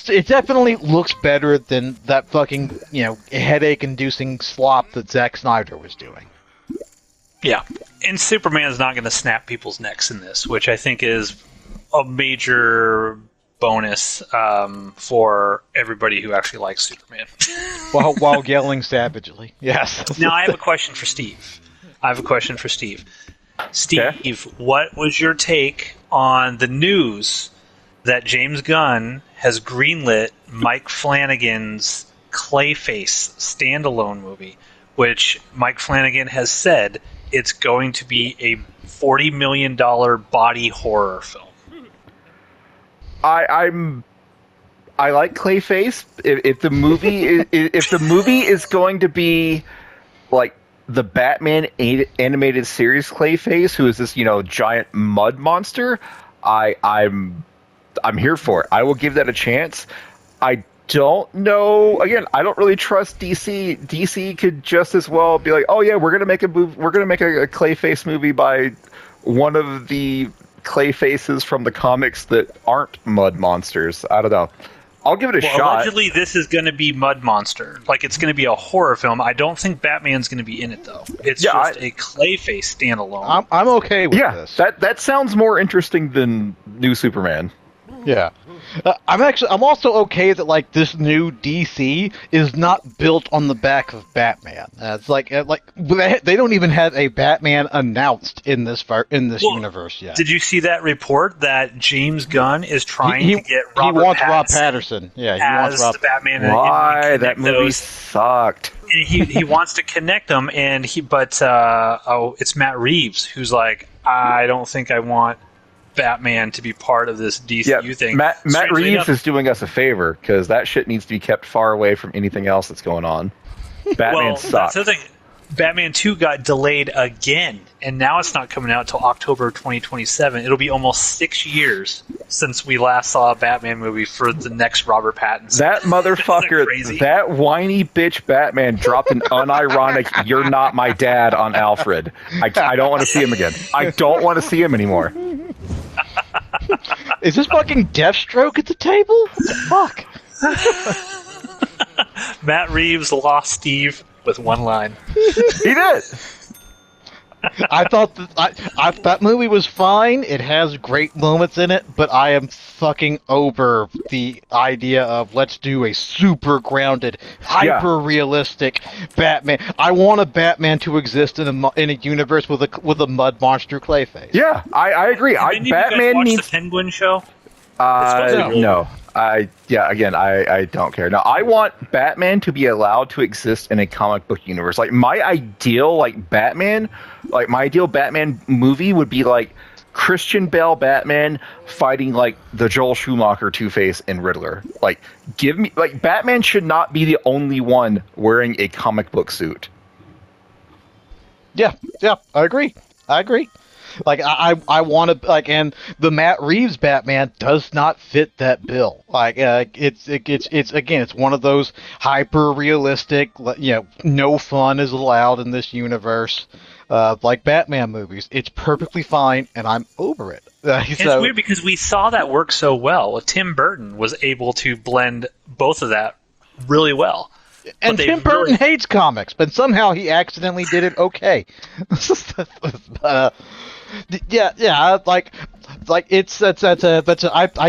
It definitely looks better than that fucking, headache-inducing slop that Zack Snyder was doing. Yeah, and Superman's not going to snap people's necks in this, which I think is a major bonus for everybody who actually likes Superman. while yelling savagely. Yes. Now, I have a question for Steve. Steve, what was your take on the news that James Gunn has greenlit Mike Flanagan's Clayface standalone movie, which Mike Flanagan has said it's going to be a $40 million body horror film. I like Clayface. If the movie is going to be like the Batman animated series Clayface, who is this giant mud monster, I'm here for it. I will give that a chance. I don't know. Again, I don't really trust DC. DC could just as well be like, oh yeah, we're gonna make a Clayface movie by one of the Clayfaces from the comics that aren't mud monsters. I don't know. I'll give it a shot. Allegedly, this is going to be Mud Monster. Like, it's going to be a horror film. I don't think Batman's going to be in it, though. It's just a Clayface standalone. I'm okay with this. That sounds more interesting than New Superman. Yeah. I'm also okay that like this new DC is not built on the back of Batman. It's like they don't even have a Batman announced in this universe yet. Did you see that report that James Gunn is trying to get Rob Pattinson? Yeah, he wants Rob the Batman. Why that movie sucked? He wants to connect them, but it's Matt Reeves who's like, I don't think I want Batman to be part of this DCU thing. Matt Reeves is doing us a favor because that shit needs to be kept far away from anything else that's going on. Batman sucks. That's the thing. Batman 2 got delayed again, and now it's not coming out until October 2027. It'll be almost 6 years since we last saw a Batman movie for the next Robert Pattinson. That motherfucker, that whiny bitch Batman dropped an unironic "You're not my dad" on Alfred. I don't want to see him again. I don't want to see him anymore. Is this fucking Deathstroke at the table? What the fuck? Matt Reeves lost Steve with one line. He did. I thought that movie was fine. It has great moments in it, but I am fucking over the idea of let's do a super grounded, hyper realistic Batman. I want a Batman to exist in a universe with a mud monster Clayface. Yeah, I agree. Batman needs the Penguin show. No. I don't care. Now, I want Batman to be allowed to exist in a comic book universe. Like, my ideal Batman movie would be like Christian Bale Batman fighting like the Joel Schumacher Two-Face and Riddler. Like, Batman should not be the only one wearing a comic book suit. Yeah, I agree. Like I want to and the Matt Reeves Batman does not fit that bill. Like it's one of those hyper realistic, no fun is allowed in this universe, like Batman movies. It's perfectly fine, and I'm over it. It's weird because we saw that work so well. Tim Burton was able to blend both of that really well. And Tim Burton hates comics, but somehow he accidentally did it okay. I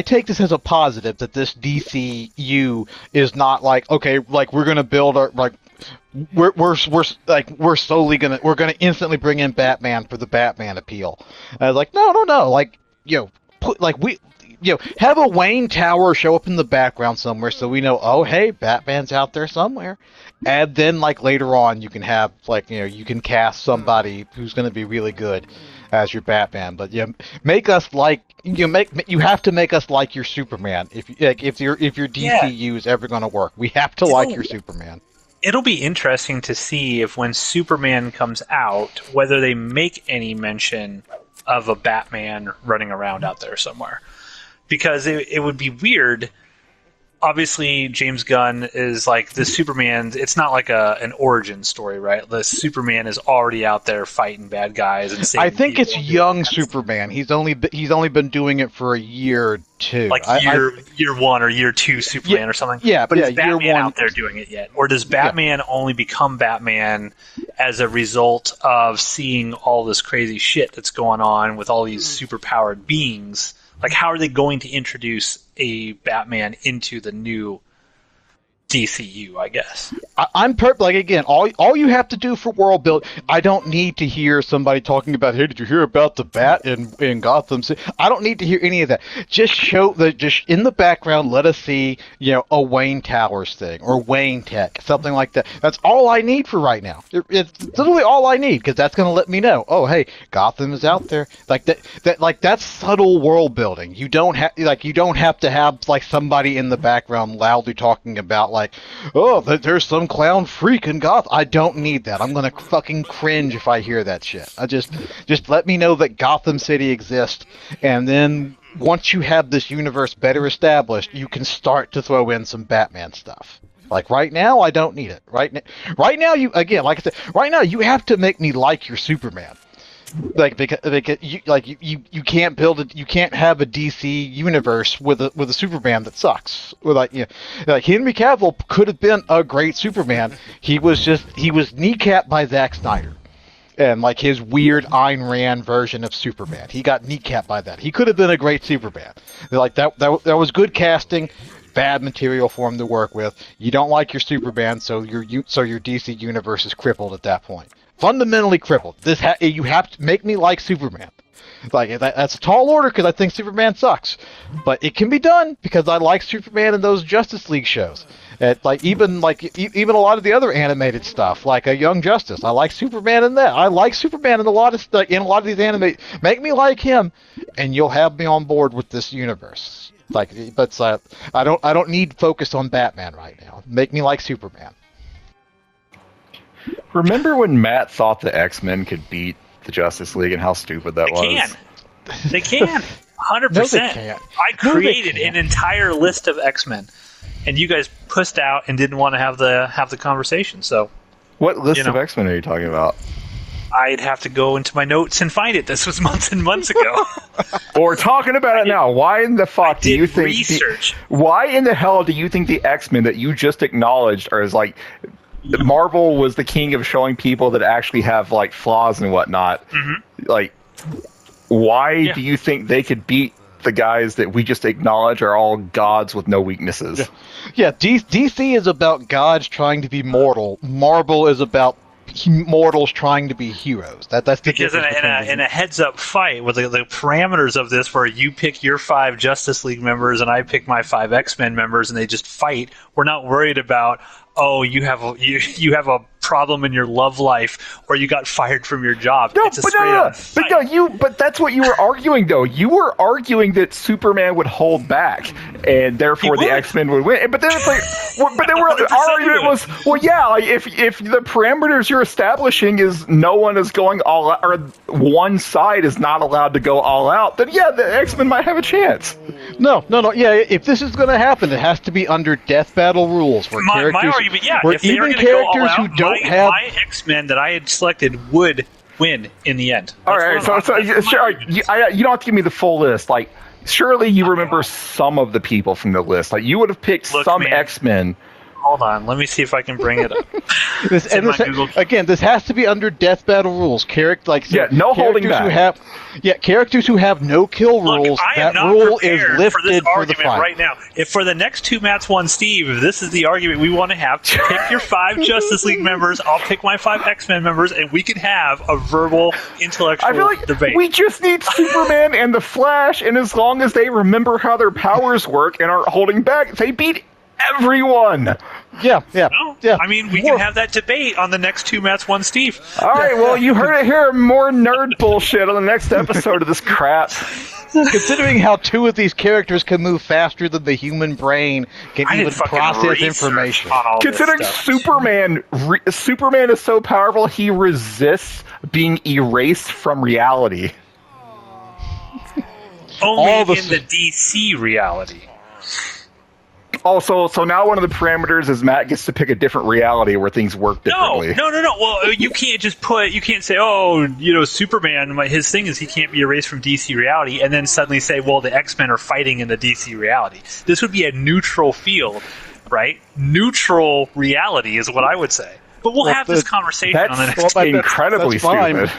take this as a positive that this DCU is not like, okay, like we're gonna build our we're gonna instantly bring in Batman for the Batman appeal. No, have a Wayne Tower show up in the background somewhere so we know, oh hey, Batman's out there somewhere. And then later on you can have you can cast somebody who's gonna be really good as your Batman, but make us you have to make us like your Superman if your DCU is ever going to work. We have to like your Superman. It'll be interesting to see if when Superman comes out, whether they make any mention of a Batman running around out there somewhere, because it would be weird. Obviously, James Gunn is like the Superman. It's not like an origin story, right? The Superman is already out there fighting bad guys and saving I think people. It's young Superman. He's only been doing it for a year or two, like year one or year two Superman or something. Yeah, but is Batman out there doing it yet, or does Batman only become Batman as a result of seeing all this crazy shit that's going on with all these superpowered beings? Like, how are they going to introduce a Batman into the new DCU, I guess? I'm like again, all you have to do for world build. I don't need to hear somebody talking about, hey, did you hear about the bat in Gotham City? I don't need to hear any of that. Just just in the background, let us see, a Wayne Towers thing or Wayne Tech, something like that. That's all I need for right now. It's literally all I need, because that's going to let me know, oh, hey, Gotham is out there. Like that's subtle world building. You don't have to have like somebody in the background loudly talking about like, oh, there's some clown freak in Gotham. I don't need that. I'm gonna fucking cringe if I hear that shit. I just let me know that Gotham City exists, and then once you have this universe better established, you can start to throw in some Batman stuff. Like right now, I don't need it. Right now, you have to make me like your Superman. Because you can't you can't have a DC universe with a Superman that sucks. Like Henry Cavill could have been a great Superman. He was kneecapped by Zack Snyder, and like his weird Ayn Rand version of Superman. He got kneecapped by that. He could have been a great Superman. Like that was good casting. Bad material for him to work with. You don't like your Superman, so your DC universe is crippled at that point. Fundamentally crippled. You have to make me like Superman. Like that's a tall order because I think Superman sucks, but it can be done because I like Superman in those Justice League shows. Even a lot of the other animated stuff, like a Young Justice. I like Superman in that. I like Superman in a lot of these anime. Make me like him, and you'll have me on board with this universe. But I don't need focus on Batman right now. Make me like Superman. Remember when Matt thought the X-Men could beat the Justice League and how stupid that was? They can. 100%. No, they can't. I created an entire list of X-Men, and you guys pushed out and didn't want to have the conversation. So, what list of X-Men are you talking about? I'd have to go into my notes and find it. This was months and months ago. Well, we're talking about it now. Why in the fuck do you think? Why in the hell do you think the X-Men that you just acknowledged are like? Marvel was the king of showing people that actually have like flaws and whatnot. Mm-hmm. Like, why do you think they could beat the guys that we just acknowledge are all gods with no weaknesses? Yeah, DC is about gods trying to be mortal. Marvel is about mortals trying to be heroes. That's the because in a heads-up fight with the parameters of this, where you pick your 5 Justice League members and I pick my 5 X-Men members, and they just fight. We're not worried about, oh, you have a problem in your love life, or you got fired from your job. But that's what you were arguing, though. You were arguing that Superman would hold back, and therefore the X-Men would win. But then it's like, our argument was, well, yeah, like if the parameters you're establishing is no one is going all out, or one side is not allowed to go all out, then yeah, the X-Men might have a chance. No. Yeah, if this is going to happen, it has to be under death battle rules. Where my argument, yeah, if they were going to go all out, my X-Men that I had selected would win in the end. All right, so you don't have to give me the full list. Like, surely you remember some of the people from the list. Like, you would have picked some X-Men. Hold on, let me see if I can bring it up. This has to be under death battle rules. No holding back. Characters who have no kill rules. That rule is lifted for the fight. Right now, if for the next 2 Matts 1 Steve, if this is the argument we want to have, pick your 5 Justice League members. I'll pick my 5 X-Men members, and we can have a verbal, intellectual debate. We just need Superman and the Flash, and as long as they remember how their powers work and aren't holding back, they beat everyone. Yeah. I mean, we can have that debate on the next 2 Matts 1 Steve. All right, well, you heard it here. More nerd bullshit on the next episode of this crap. Considering how 2 of these characters can move faster than the human brain can even process information. Considering Superman is so powerful, he resists being erased from reality. Only in the DC reality. Also, so now one of the parameters is Matt gets to pick a different reality where things work differently. No. Well, you can't you can't say, oh, Superman, his thing is he can't be erased from DC reality, and then suddenly say, well, the X-Men are fighting in the DC reality. This would be a neutral field, right? Neutral reality is what I would say. But we'll have this conversation on the next. That's incredibly stupid.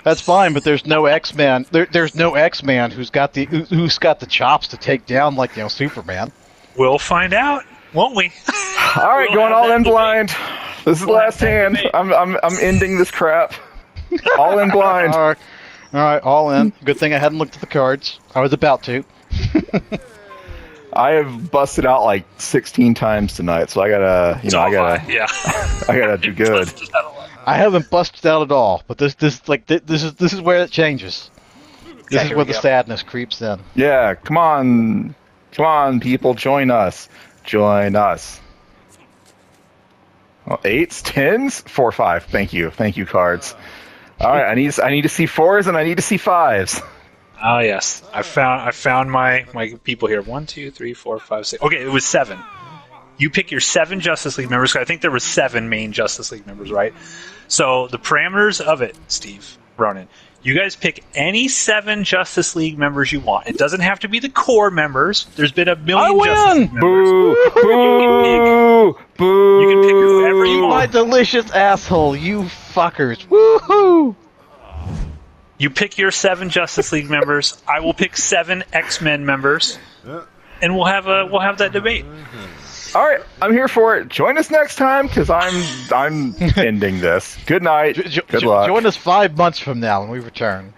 That's fine, but there's no X-Man. There's no X-Man who's got the chops to take down Superman. We'll find out, won't we? All right, going all in blind. This is the last hand. I'm ending this crap. All in blind. All right, all in. Good thing I hadn't looked at the cards. I was about to. I have busted out like 16 times tonight, so I gotta do good. I haven't busted out at all, but this is where it changes. This is where the sadness creeps in. Yeah, come on, people, join us. Well, 8s, 10s, 4, 5. Thank you, cards. All right, I need to see 4s and I need to see 5s. Oh yes, I found my people here. 1, 2, 3, 4, 5, 6. Okay, it was 7. You pick your 7 Justice League members. I think there were 7 main Justice League members, right? So the parameters of it, Steve, Ronan, you guys pick any 7 Justice League members you want. It doesn't have to be the core members. There's been a million Justice League members. Boo! You can pick whoever you My want. delicious asshole, you fuckers! Woohoo! You pick your 7 Justice League members. I will pick 7 X-Men members, and we'll have that debate. All right, I'm here for it. Join us next time because I'm ending this. Good night. Good luck. Join us 5 months from now when we return.